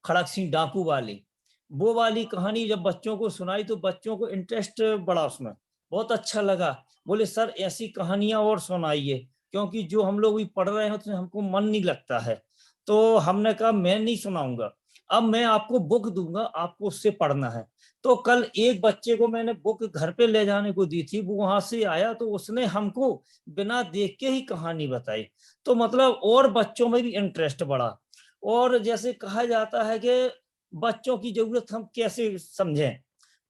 खड़क सिंह डाकू वाली, वो वाली कहानी जब बच्चों को सुनाई तो बच्चों को इंटरेस्ट बढ़ा, उसमें बहुत अच्छा लगा। बोले सर ऐसी कहानियां और सुनाइए, क्योंकि जो हम लोग भी पढ़ रहे हैं उसमें हमको मन नहीं लगता है। तो हमने कहा मैं नहीं सुनाऊंगा, अब मैं आपको बुक दूंगा, आपको उससे पढ़ना है। तो कल एक बच्चे को मैंने बुक घर पे ले जाने को दी थी, वो वहां से आया तो उसने हमको बिना देख के ही कहानी बताई। तो मतलब और बच्चों में भी इंटरेस्ट बढ़ा। और जैसे कहा जाता है कि बच्चों की जरूरत हम कैसे समझें,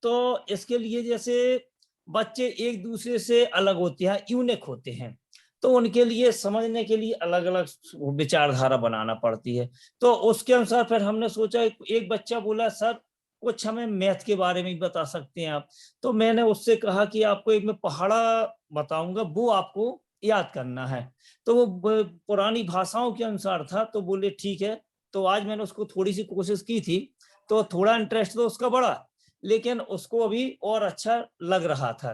तो इसके लिए जैसे बच्चे एक दूसरे से अलग होते हैं, यूनिक होते हैं, तो उनके लिए समझने के लिए अलग अलग विचारधारा बनाना पड़ती है। तो उसके अनुसार फिर हमने सोचा, एक बच्चा बोला सर कुछ हमें मैथ के बारे में बता सकते हैं आप। तो मैंने उससे कहा कि आपको एक मैं पहाड़ा बताऊंगा, वो आपको याद करना है। तो वो पुरानी भाषाओं के अनुसार था, तो बोले ठीक है। तो आज मैंने उसको थोड़ी सी कोशिश की थी, तो थोड़ा इंटरेस्ट तो उसका बढ़ा, लेकिन उसको अभी और अच्छा लग रहा था।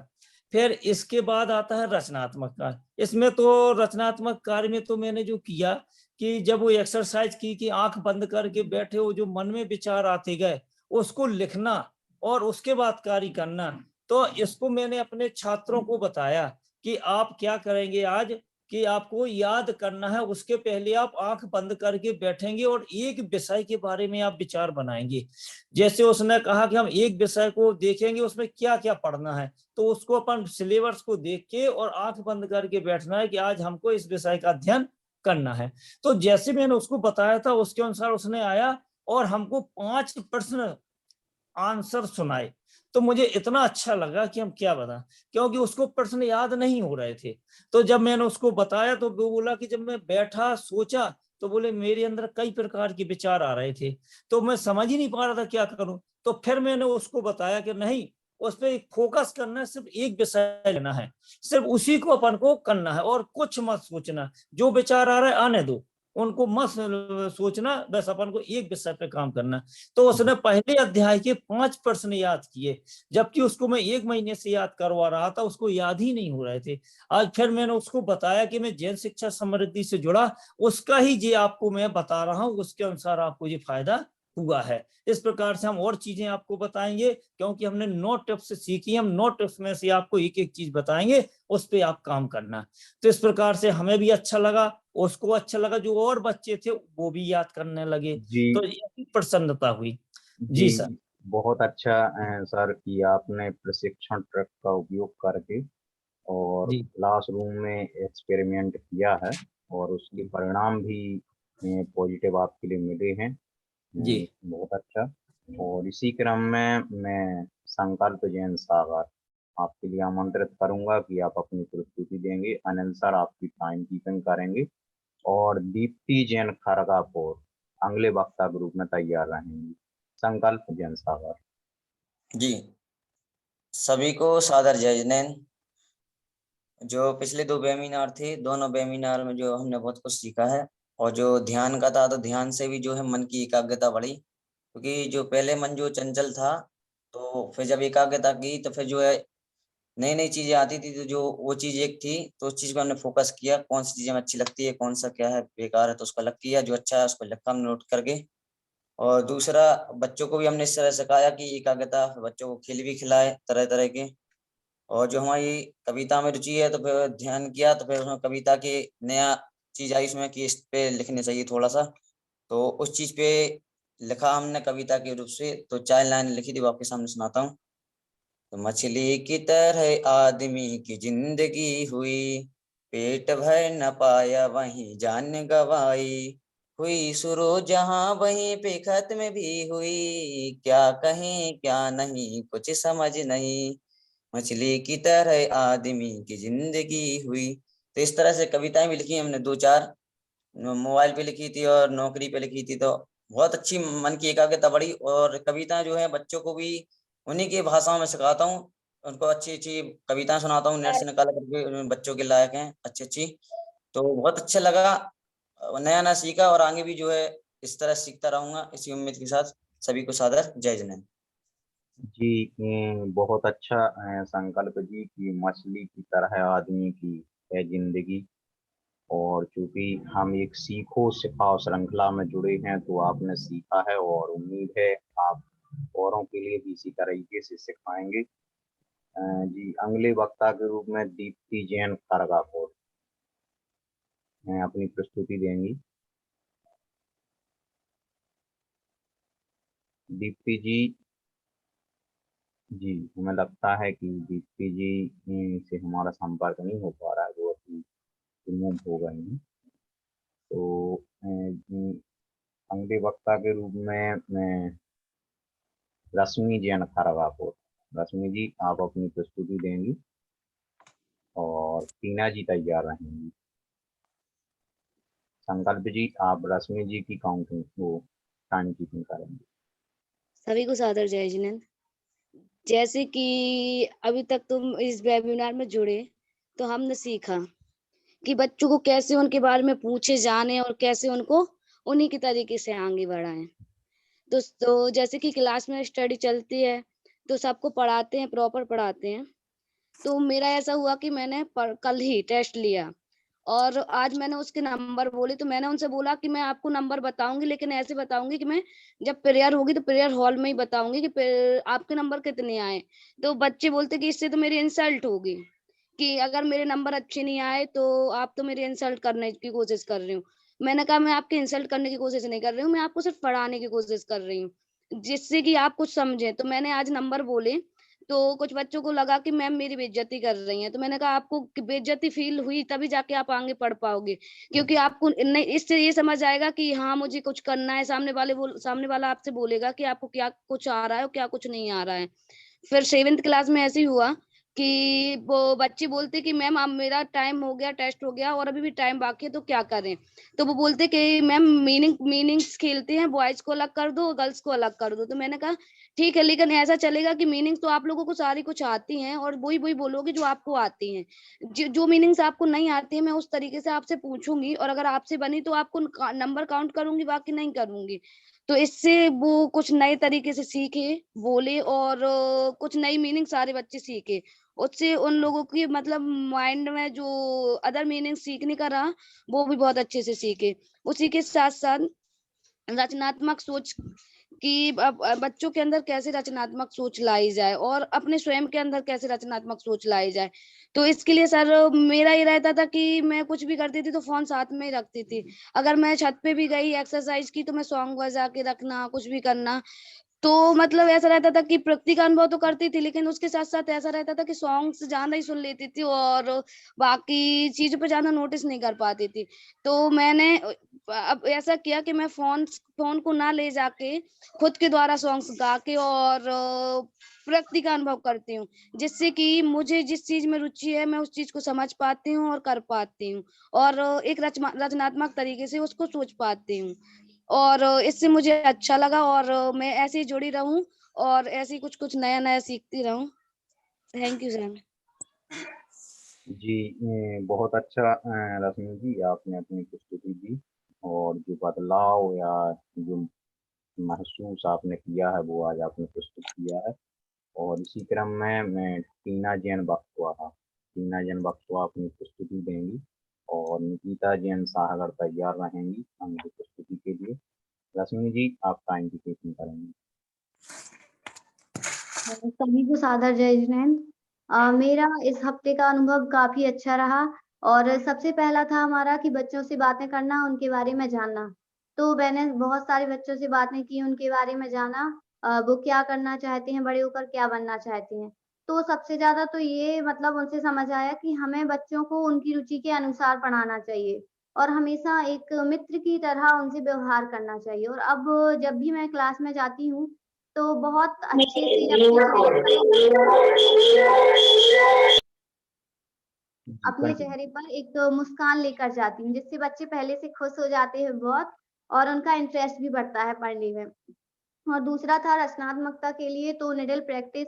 फिर इसके बाद आता है रचनात्मक कार्य। इसमें तो रचनात्मक कार्य में तो मैंने जो किया कि जब वो एक्सरसाइज की कि आंख बंद करके बैठे हो, जो मन में विचार आते गए उसको लिखना और उसके बाद कार्य करना। तो इसको मैंने अपने छात्रों को बताया कि आप क्या करेंगे आज, कि आपको याद करना है, उसके पहले आप आंख बंद करके बैठेंगे और एक विषय के बारे में आप विचार बनाएंगे। जैसे उसने कहा कि हम एक विषय को देखेंगे उसमें क्या क्या पढ़ना है, तो उसको अपन सिलेबस को देख के और आंख बंद करके बैठना है कि आज हमको इस विषय का अध्ययन करना है। तो जैसे मैंने उसको बताया था उसके अनुसार उसने आया और हमको 5 प्रश्न आंसर सुनाए। तो मुझे इतना अच्छा लगा कि हम क्या बता, क्योंकि उसको प्रश्न याद नहीं हो रहे थे। तो जब मैंने उसको बताया तो वो बोला कि जब मैं बैठा सोचा तो बोले मेरे अंदर कई प्रकार के विचार आ रहे थे, तो मैं समझ ही नहीं पा रहा था क्या करूं। तो फिर मैंने उसको बताया कि नहीं, उस पर फोकस करना है, सिर्फ एक विषय लेना है, सिर्फ उसी को अपन को करना है और कुछ मत सोचना, जो विचार आ रहा है आने दो, उनको मत सोचना, बस अपन को एक विषय पे काम करना। तो उसने पहले अध्याय के 5 प्रश्न याद किए, जबकि उसको मैं 1 महीने से याद करवा रहा था, उसको याद ही नहीं हो रहे थे। आज फिर मैंने उसको बताया कि मैं जैन शिक्षा समृद्धि से जुड़ा, उसका ही ये आपको मैं बता रहा हूँ, उसके अनुसार आपको ये फायदा हुआ है। इस प्रकार से हम और चीजें आपको बताएंगे, क्योंकि हमने 9 टिप्स सीखी, हम 9 टिप्स में से आपको एक एक चीज बताएंगे, उस पर आप काम करना। तो इस प्रकार से हमें भी अच्छा लगा, उसको अच्छा लगा, जो और बच्चे थे वो भी याद करने लगे, जी तो ये प्रसन्नता हुई। जी जी सर। बहुत अच्छा सर कि आपने प्रशिक्षण ट्रैक का उपयोग करके और जी क्लासरूम में एक्सपेरिमेंट किया है और उसके परिणाम भी पॉजिटिव आपके लिए मिले हैं। जी बहुत अच्छा। और इसी क्रम में मैं संकल्प जैन सागर आपके लिए आमंत्रित करूंगा कि आप अपनी प्रस्तुति देंगे। अनिल सर आपकी टाइम कीपिंग करेंगे और दीप्ति जैन खरगापुर अगले वक्ता ग्रुप में तैयार रहेंगी। संकल्प जैन सागर। जी सभी को सादर जय जिनेंद्र। जो पिछले 2 वेबिनार थे, दोनों वेबिनार में जो हमने बहुत कुछ सीखा है, और जो ध्यान का था तो ध्यान से भी जो है मन की एकाग्रता बढ़ी, क्योंकि जो पहले मन जो चंचल था, तो फिर जब एकाग्रता की तो फिर जो है नई नई चीजें आती थी, तो जो वो चीज एक थी तो उस चीज को हमने फोकस किया, कौन सी चीजें अच्छी लगती है, कौन सा क्या है बेकार है, तो उसको अलग किया, जो अच्छा है उसको लिखा हमने नोट करके। और दूसरा, बच्चों को भी हमने इस तरह सिखाया कि एकाग्रता, बच्चों को खेल भी खिलाए तरह तरह के। और जो हमारी कविता में रुचि है तो फिर ध्यान किया, तो फिर उसमें कविता के नया चीज आई उसमें कि इस पे लिखने चाहिए थोड़ा सा, तो उस चीज पे लिखा हमने कविता के रूप से। तो 4 लाइन लिखी थी, वो आपके सामने सुनाता हूँ। तो मछली की तरह आदमी की जिंदगी हुई, पेट भर न पाया वहीं जान गवाई, हुई शुरू जहां वहीं पे खत्म भी हुई, क्या कहें क्या नहीं कुछ समझ नहीं, मछली की तरह आदमी की जिंदगी हुई। तो इस तरह से कविताएं भी लिखी हमने 2-4, मोबाइल पे लिखी थी और नौकरी पे लिखी थी। तो बहुत अच्छी मन की एकाग्रता बढ़ी, और कविता जो है बच्चों को भी उन्हीं की भाषाओं में सिखाता हूँ, उनको अच्छी अच्छी कविताएं सुनाता हूँ, नेट से निकाल करके, बच्चों के लायक हैं अच्छी अच्छी। तो बहुत अच्छा लगा, नया नया सीखा, और आगे भी जो है इस तरह सीखता रहूंगा, इसी उम्मीद के साथ सभी को सादर जय जिनेंद्र। जी बहुत अच्छा संकल्प जी कि मछली की तरह आदमी की है जिंदगी। और चूंकि हम एक सीखो सिखाओ श्रृंखला में जुड़े हैं तो आपने सीखा है, और उम्मीद है आप औरों के लिए भी इसी तरीके से सिखाएंगे। जी अगले वक्ता के रूप में दीप्ति जैन खरगापुर अपनी प्रस्तुति देंगी। दीप्ति जी, जी हमें लगता है कि दीप्ति जी से हमारा संपर्क नहीं हो पा रहा है, वो अभी रिमूव हो गई हैं। तो अगले वक्ता के रूप में मैं रश्मि जैन खरगापुर, रश्मि जी आप अपनी प्रस्तुति देंगी और टीना जी तैयार रहेंगी। संकल्प जी आप रश्मि जी की काउंटिंग को टाइम कीपिंग करेंगे। सभी को सादर जय जिनेंद्र। जैसे कि अभी तक तुम इस वेबिनार में जुड़े तो हमने सीखा कि बच्चों को कैसे उनके बारे में पूछे जाने और कैसे उनको उन्हीं के तरीके से आगे बढ़ाएं। तो जैसे कि क्लास में स्टडी चलती है तो सबको पढ़ाते हैं, प्रॉपर पढ़ाते हैं। तो मेरा ऐसा हुआ कि मैंने कल ही टेस्ट लिया और आज मैंने उसके नंबर बोले, तो मैंने उनसे बोला कि मैं आपको नंबर बताऊंगी, लेकिन ऐसे बताऊंगी कि मैं जब प्रेयर होगी तो प्रेयर हॉल में ही बताऊंगी कि आपके नंबर कितने आए। तो बच्चे बोलते कि इससे तो मेरी इंसल्ट होगी, कि अगर मेरे नंबर अच्छे नहीं आए तो आप तो मेरी इंसल्ट करने की कोशिश कर रहे हो। मैंने कहा मैं आपकी इंसल्ट करने की कोशिश नहीं कर रही हूँ, मैं आपको सिर्फ पढ़ाने की कोशिश कर रही हूँ जिससे कि आप कुछ समझे। तो मैंने आज नंबर बोले तो कुछ बच्चों को लगा कि मैम मेरी बेइज्जती कर रही हैं। तो मैंने कहा आपको बेइज्जती फील हुई तभी जाके आप आगे पढ़ पाओगे, क्योंकि आपको नहीं, इससे ये समझ आएगा कि हाँ मुझे कुछ करना है। सामने वाला आपसे बोलेगा कि आपको क्या कुछ आ रहा है और क्या कुछ नहीं आ रहा है। फिर 7th क्लास में ऐसे ही हुआ कि वो बच्चे बोलते कि मैम अब मेरा टाइम हो गया, टेस्ट हो गया और अभी भी टाइम बाकी है तो क्या करें। तो वो बोलते कि मैम मीनिंग्स खेलते हैं, बॉयज को अलग कर दो, गर्ल्स को अलग कर दो। तो मैंने कहा ठीक है, लेकिन ऐसा चलेगा कि मीनिंग्स तो आप लोगों को सारी कुछ आती हैं और वही वही बोलोगे जो आपको आती हैं। जो मीनिंग्स आपको नहीं आती है मैं उस तरीके से आपसे पूछूंगी और अगर आपसे बनी तो आपको नंबर काउंट करूंगी, बाकी नहीं करूंगी। तो इससे वो कुछ नए तरीके से सीखे, बोले और कुछ नई मीनिंग सारे बच्चे सीखे। उससे उन लोगों की मतलब माइंड में जो अदर मीनिंग सीखने का रहा वो भी बहुत अच्छे से सीखे। उसी के साथ साथ रचनात्मक सोच कि बच्चों के अंदर कैसे रचनात्मक सोच लाई जाए और अपने स्वयं के अंदर कैसे रचनात्मक सोच लाई जाए। तो इसके लिए सर मेरा ये रहता था कि मैं कुछ भी करती थी तो फोन साथ में ही रखती थी। अगर मैं छत पे भी गई एक्सरसाइज की तो मैं सॉन्ग बजा के रखना, कुछ भी करना। तो मतलब ऐसा रहता था कि प्रकृति का अनुभव तो करती थी, लेकिन उसके साथ साथ ऐसा रहता था कि सॉन्ग्स ज्यादा ही सुन लेती थी और बाकी चीजों पे ज्यादा नोटिस नहीं कर पाती थी। तो मैंने अब ऐसा किया कि मैं फोन को ना ले जाके खुद के द्वारा सॉन्ग्स गा के और प्रकृति का अनुभव करती हूँ, जिससे कि मुझे जिस चीज में रुचि है मैं उस चीज को समझ पाती हूँ और कर पाती हूँ और एक रचनात्मक तरीके से उसको सोच पाती हूँ। और इससे मुझे अच्छा लगा और मैं ऐसे ही जुड़ी रहूं और ऐसे ही कुछ कुछ नया नया सीखती रहूं। Thank you sir. जी बहुत अच्छा रश्मि जी आपने अपनी प्रस्तुति दी और जो बदलाव या जो महसूस आपने किया है वो आज आपने प्रस्तुत किया है। और इसी क्रम में मैं टीना जैन बख्शवा अपनी प्रस्तुति देंगी और निकिता जैन साहगढ़ तैयार रहेंगी उनकी प्रस्तुति के लिए। रश्मि जी आप टाइम की कीपिंग करेंगी। सभी को सादर जय जिनेंद्र। मेरा इस हफ्ते का अनुभव काफी अच्छा रहा और सबसे पहला था हमारा कि बच्चों से बातें करना, उनके बारे में जानना। तो मैंने बहुत सारे बच्चों से बातें की, उनके बारे में जाना, वो क्या करना चाहते हैं, बड़े होकर क्या बनना चाहते हैं। तो सबसे ज्यादा तो ये मतलब उनसे समझ आया कि हमें बच्चों को उनकी रुचि के अनुसार पढ़ाना चाहिए और हमेशा एक मित्र की तरह उनसे व्यवहार करना चाहिए। और अब जब भी मैं क्लास में जाती हूँ तो बहुत अच्छे से अपने चेहरे पर एक मुस्कान लेकर जाती हूँ, जिससे बच्चे पहले से खुश हो जाते हैं बहुत और उनका इंटरेस्ट भी बढ़ता है पढ़ने में। और दूसरा था रचनात्मकता के लिए तो निडल प्रैक्टिस।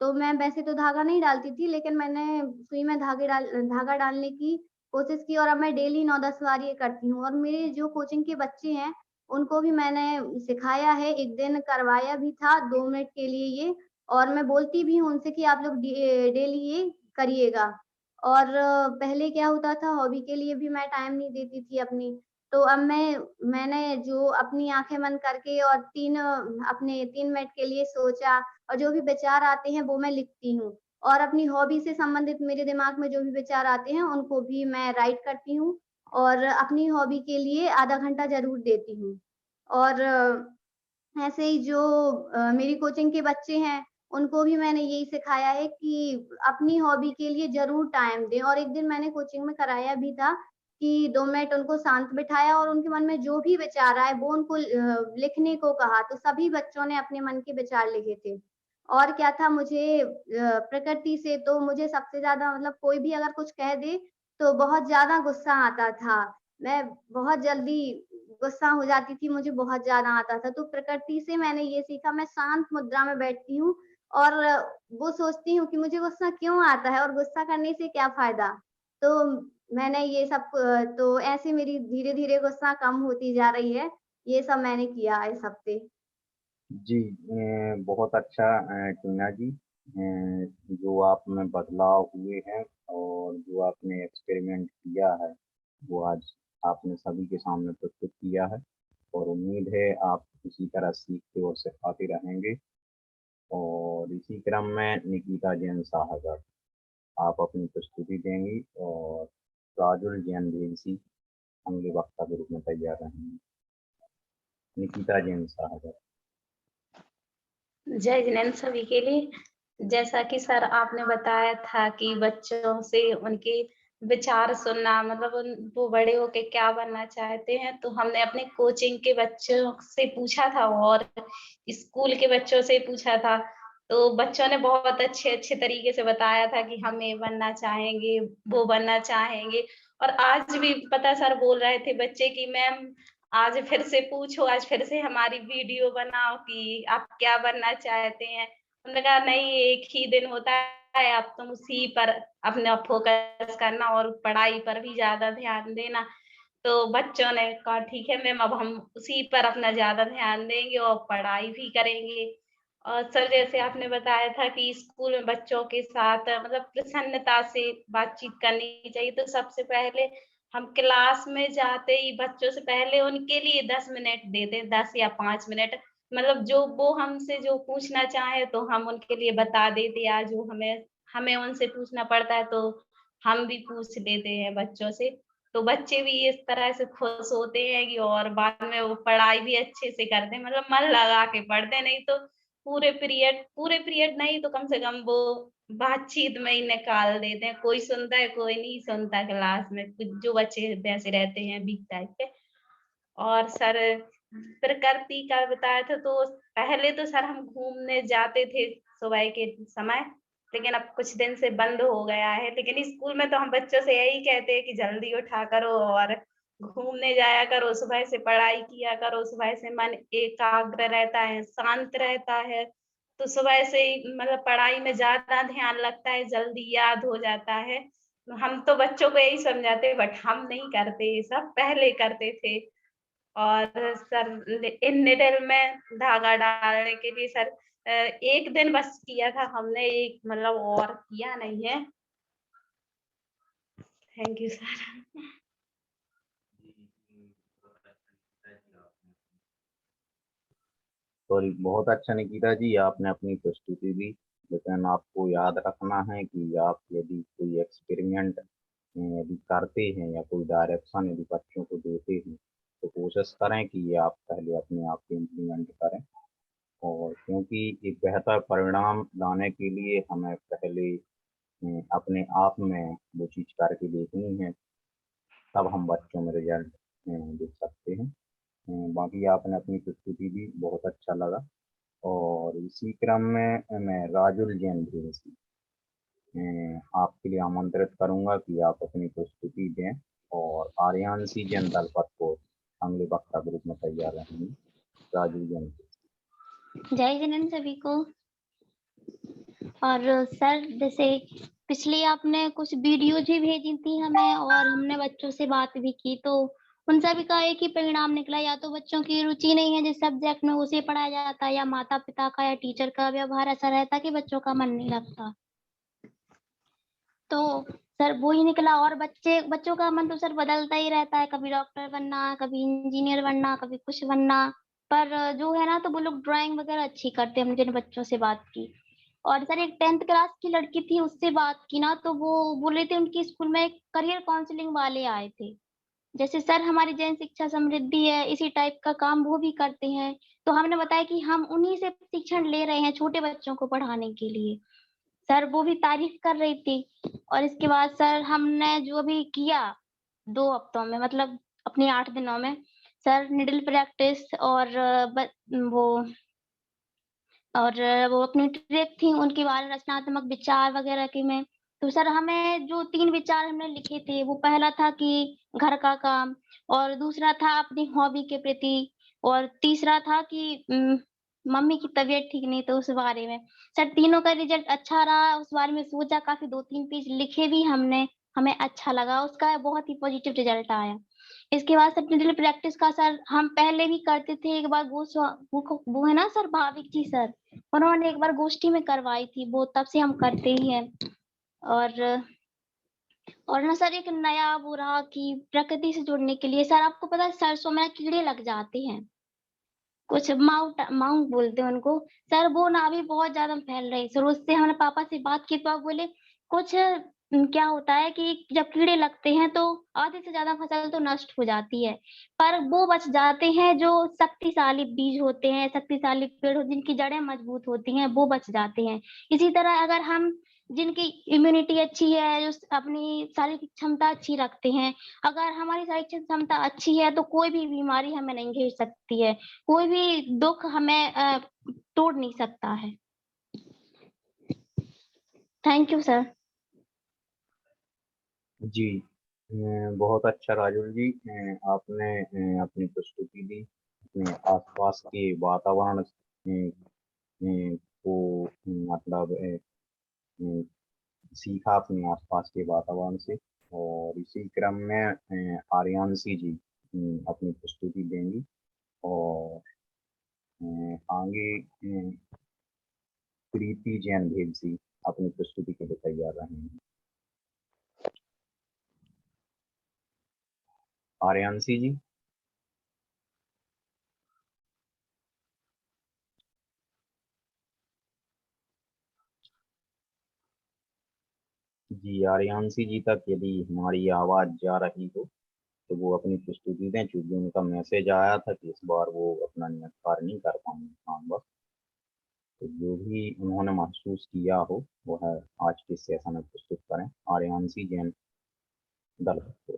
तो मैं वैसे तो धागा नहीं डालती थी, लेकिन मैंने सुई में धागा डालने की कोशिश की और अब मैं डेली 9-10 बार ये करती हूँ। और मेरे जो कोचिंग के बच्चे हैं, उनको भी मैंने सिखाया है, एक दिन करवाया भी था 2 मिनट के लिए ये, और मैं बोलती भी हूँ उनसे कि आप लोग डेली ये करिएगा। और पहले क्या होता था, हॉबी के लिए भी मैं टाइम नहीं देती थी अपनी, तो अब मैंने जो अपनी आँखें बंद करके और 3 मिनट के लिए सोचा और जो भी विचार आते हैं वो मैं लिखती हूँ। और अपनी हॉबी से संबंधित मेरे दिमाग में जो भी विचार आते हैं उनको भी मैं राइट करती हूँ और अपनी हॉबी के लिए आधा घंटा ज़रूर देती हूँ। और ऐसे ही जो मेरी कोचिंग के बच्चे हैं, उनको भी मैंने यही सिखाया है कि अपनी हॉबी के लिए ज़रूर टाइम दें। और एक दिन मैंने कोचिंग में कराया भी था कि 2 मिनट उनको शांत बिठाया और उनके मन में जो भी विचार आए वो उनको लिखने को कहा, तो सभी बच्चों ने अपने मन के विचार लिखे थे। और क्या था, मुझे प्रकृति से तो मुझे सबसे ज़्यादा मतलब कोई भी अगर कुछ कह दे, तो बहुत ज़्यादा गुस्सा आता था। मैं बहुत जल्दी गुस्सा हो जाती थी, मुझे बहुत ज़्यादा आता था। तो प्रकृति से मैंने ये सीखा, मैं शांत मुद्रा में बैठती हूँ और वो सोचती हूँ कि मुझे गुस्सा क्यों आता है और गुस्सा करने से क्या फ़ायदा? तो मैंने ये सब तो ऐसे मेरी धीरे-धीरे गुस्सा कम होती जा रही है। ये सब मैंने किया इस हफ्ते। जी, बहुत अच्छा टीना जी, जो आप में बदलाव हुए हैं और जो आपने एक्सपेरिमेंट किया है, वो आज आपने सभी के सामने प्रस्तुत किया है और उम्मीद है आप इसी तरह सीखते और सिखाते रहेंगे। और इसी क्रम में निकिता जैन साहगढ़, आप अपनी प्रस्तुति देंगी और राजुल जैन भेलसी अगले वक्ता के रूप में तैयार रहेंगे। निकिता जैन साहगढ़। जय जिनेंद्र सभी के लिए। जैसा कि सर आपने बताया था कि बच्चों से उनके विचार सुनना, मतलब वो बड़े होके क्या बनना चाहते हैं, तो हमने अपने कोचिंग के बच्चों से पूछा था और स्कूल के बच्चों से पूछा था। तो बच्चों ने बहुत अच्छे तरीके से बताया था कि हम ये बनना चाहेंगे, वो बनना चाहेंगे। और आज भी पता सर बोल रहे थे बच्चे कि मैम आज फिर से पूछो, आज फिर से हमारी वीडियो बनाओ कि आप क्या बनना चाहते हैं। उन्होंने कहा नहीं, एक ही दिन होता है, अब तुम उसी पर अपना फोकस करना और पढ़ाई पर भी ज्यादा ध्यान देना। तो बच्चों ने कहा ठीक है मैम, अब हम उसी पर अपना ज्यादा ध्यान देंगे और पढ़ाई भी करेंगे। और सर जैसे आपने बताया था कि स्कूल में बच्चों के साथ मतलब प्रसन्नता से बातचीत करनी चाहिए, तो सबसे पहले हम क्लास में जाते ही बच्चों से पहले उनके लिए 10 मिनट देते, 10 या 5 मिनट, मतलब जो वो हमसे जो पूछना चाहे तो हम उनके लिए बता देते, या जो हमें उनसे पूछना पड़ता है तो हम भी पूछ लेते हैं बच्चों से। तो बच्चे भी इस तरह से खुश होते हैं कि और बाद में वो पढ़ाई भी अच्छे से करते हैं, मतलब मन लगा के पढ़ते हैं। नहीं तो पूरे पीरियड नहीं तो कम से कम वो बातचीत में ही निकाल देते हैं, कोई सुनता है कोई नहीं सुनता क्लास में, कुछ जो बच्चे वैसे रहते हैं वीक टाइप के। और सर प्रकृति का बताया था, तो पहले तो सर हम घूमने जाते थे सुबह के समय, लेकिन अब कुछ दिन से बंद हो गया है। लेकिन स्कूल में तो हम बच्चों से यही कहते हैं कि जल्दी उठा करो और घूमने जाया करो, सुबह से पढ़ाई किया करो, सुबह से मन एकाग्र रहता है, शांत रहता है, तो सुबह से ही मतलब पढ़ाई में ज्यादा ध्यान लगता है, जल्दी याद हो जाता है। हम तो बच्चों को यही समझाते, बट हम नहीं करते, ये सब पहले करते थे। और सर इन निडल में धागा डालने के लिए सर एक दिन बस किया था हमने, एक मतलब और किया नहीं है। Thank you sir. सॉरी, बहुत अच्छा निकिता जी, आपने अपनी प्रस्तुति दी, लेकिन आपको याद रखना है कि आप यदि कोई एक्सपेरिमेंट यदि करते हैं या कोई डायरेक्शन यदि बच्चों को देते हैं, तो कोशिश करें कि ये आप पहले अपने आप को इम्प्लीमेंट करें। और क्योंकि एक बेहतर परिणाम लाने के लिए हमें पहले अपने आप में वो चीज़ करके देखनी है, तब हम बच्चों में रिजल्ट देख सकते हैं। बाकी आपने अपनी प्रस्तुति दी, बहुत अच्छा लगा। और इसी क्रम में मैं राजुल जैन भेलसी आपके लिए आमंत्रित करूंगा कि आप अपनी प्रस्तुति दें और आर्यांशी जैन दलपत को अगले वक्ता के रूप में तैयार रहेंगे। राजुल जैन। जय जिनेंद्र सभी को। और सर जैसे पिछले आपने कुछ वीडियोज भी भेजी थी हमें और हमने बच्चों से बात भी की, तो उन सभी का एक ही परिणाम निकला, या तो बच्चों की रुचि नहीं है जिस सब्जेक्ट में उसे पढ़ाया जाता है, या माता पिता का या टीचर का व्यवहार ऐसा रहता कि बच्चों का मन नहीं लगता। तो सर वो ही निकला। और बच्चों का मन तो सर बदलता ही रहता है, कभी डॉक्टर बनना, कभी इंजीनियर बनना, कभी कुछ बनना। पर जो है ना, तो वो लोग ड्राइंग वगैरह अच्छी करते हैं। हमने जिन बच्चों से बात की, और सर एक 10th क्लास की लड़की थी, उससे बात की ना, तो वो बोल रही थी उनकी स्कूल में करियर काउंसलिंग वाले आए थे। जैसे सर हमारी जन शिक्षा समृद्धि है, इसी टाइप का काम वो भी करते हैं। तो हमने बताया कि हम उन्हीं से शिक्षण ले रहे हैं छोटे बच्चों को पढ़ाने के लिए। सर वो भी तारीफ कर रही थी। और इसके बाद सर हमने जो भी किया 2 हफ्तों में, मतलब अपने 8 दिनों में, सर निडल प्रैक्टिस और वो अपनी ट्रिप थी उनके बारे में, रचनात्मक विचार वगैरह के में। तो सर हमें जो 3 विचार हमने लिखे थे, वो पहला था कि घर का काम, और दूसरा था अपनी हॉबी के प्रति, और तीसरा था कि मम्मी की तबीयत ठीक नहीं तो उस बारे में। सर तीनों का रिजल्ट अच्छा रहा, उस बारे में सोचा, काफी 2-3 पेज लिखे भी हमने, हमें अच्छा लगा, उसका बहुत ही पॉजिटिव रिजल्ट आया। इसके बाद सर निडल प्रैक्टिस का सर हम पहले भी करते थे। एक बार वो है ना सर भाविक जी सर, उन्होंने एक बार गोष्ठी में करवाई थी, वो तब से हम करते ही हैं। और ना सर एक नया वो रहा कि प्रकृति से जुड़ने के लिए, सर आपको पता है सरसों में कीड़े लग जाते हैं, कुछ माउंट बोलते हैं उनको। सर वो ना अभी बहुत ज्यादा फैल रही। सर उससे हमने पापा से बात की, तो आप बोले कुछ क्या होता है कि जब कीड़े लगते हैं तो आधे से ज्यादा फसल तो नष्ट हो जाती है, पर वो बच जाते हैं जो शक्तिशाली बीज होते हैं, शक्तिशाली पेड़ हो, जिनकी जड़ें मजबूत होती हैं, वो बच जाते हैं। इसी तरह अगर हम जिनकी इम्यूनिटी अच्छी है, जो अपनी शारीरिक क्षमता अच्छी रखते हैं, अगर हमारी शारीरिक क्षमता अच्छी है तो कोई भी बीमारी हमें नहीं घेर सकती है, कोई भी दुख हमें तोड़ नहीं सकता है। Thank you sir. जी बहुत अच्छा राजुल जी, आपने अपनी प्रस्तुति दी, अपने आसपास के वातावरण को मतलब सीखा अपने आसपास के वातावरण से। और इसी क्रम में आर्यांशी जी अपनी प्रस्तुति देंगी, और आगे प्रीति जैन भेलसी अपनी प्रस्तुति के लिए तैयार रहेंगे। आर्यांशी जी। जी आर्यांशी जी तक यदि हमारी आवाज जा रही हो तो वो अपनी प्रस्तुति दें, चूंकि उनका मैसेज आया था कि इस बार वो अपना नियत कार्य नहीं कर पाएंगे काम वक्त। तो जो भी उन्होंने महसूस किया हो वो है आज के सेशन में प्रस्तुत करें। आर्यांशी जैन दल को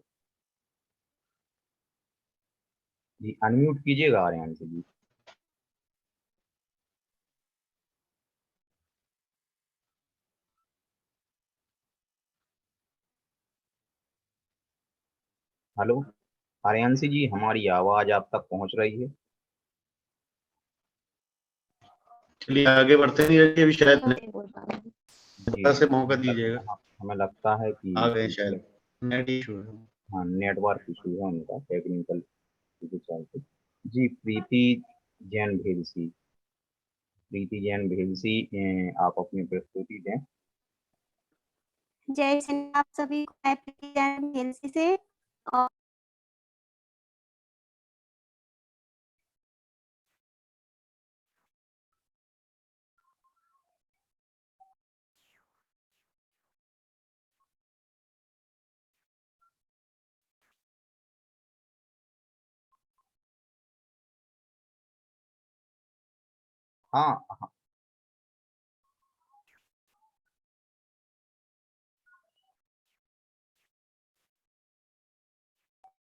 जी अनम्यूट कीजिएगा आर्यांशी जी। हेलो आर्यांशी जी, हमारी आवाज आप तक पहुंच रही है? चलिए आगे बढ़ते हैं। अभी शायद से मौका दीजिएगा। हमें लगता है कि आ गए शायद, नेट इशू है। हाँ नेटवर्क इशू है उनका, टेक्निकल इशू चलते। जी प्रीति जैन भेलसी, प्रीति जैन भेलसी आप अपनी प्रस्तुति दें। जय श्री आप सभी को, मैं प्रीति जैन भेलसी से। और हाँ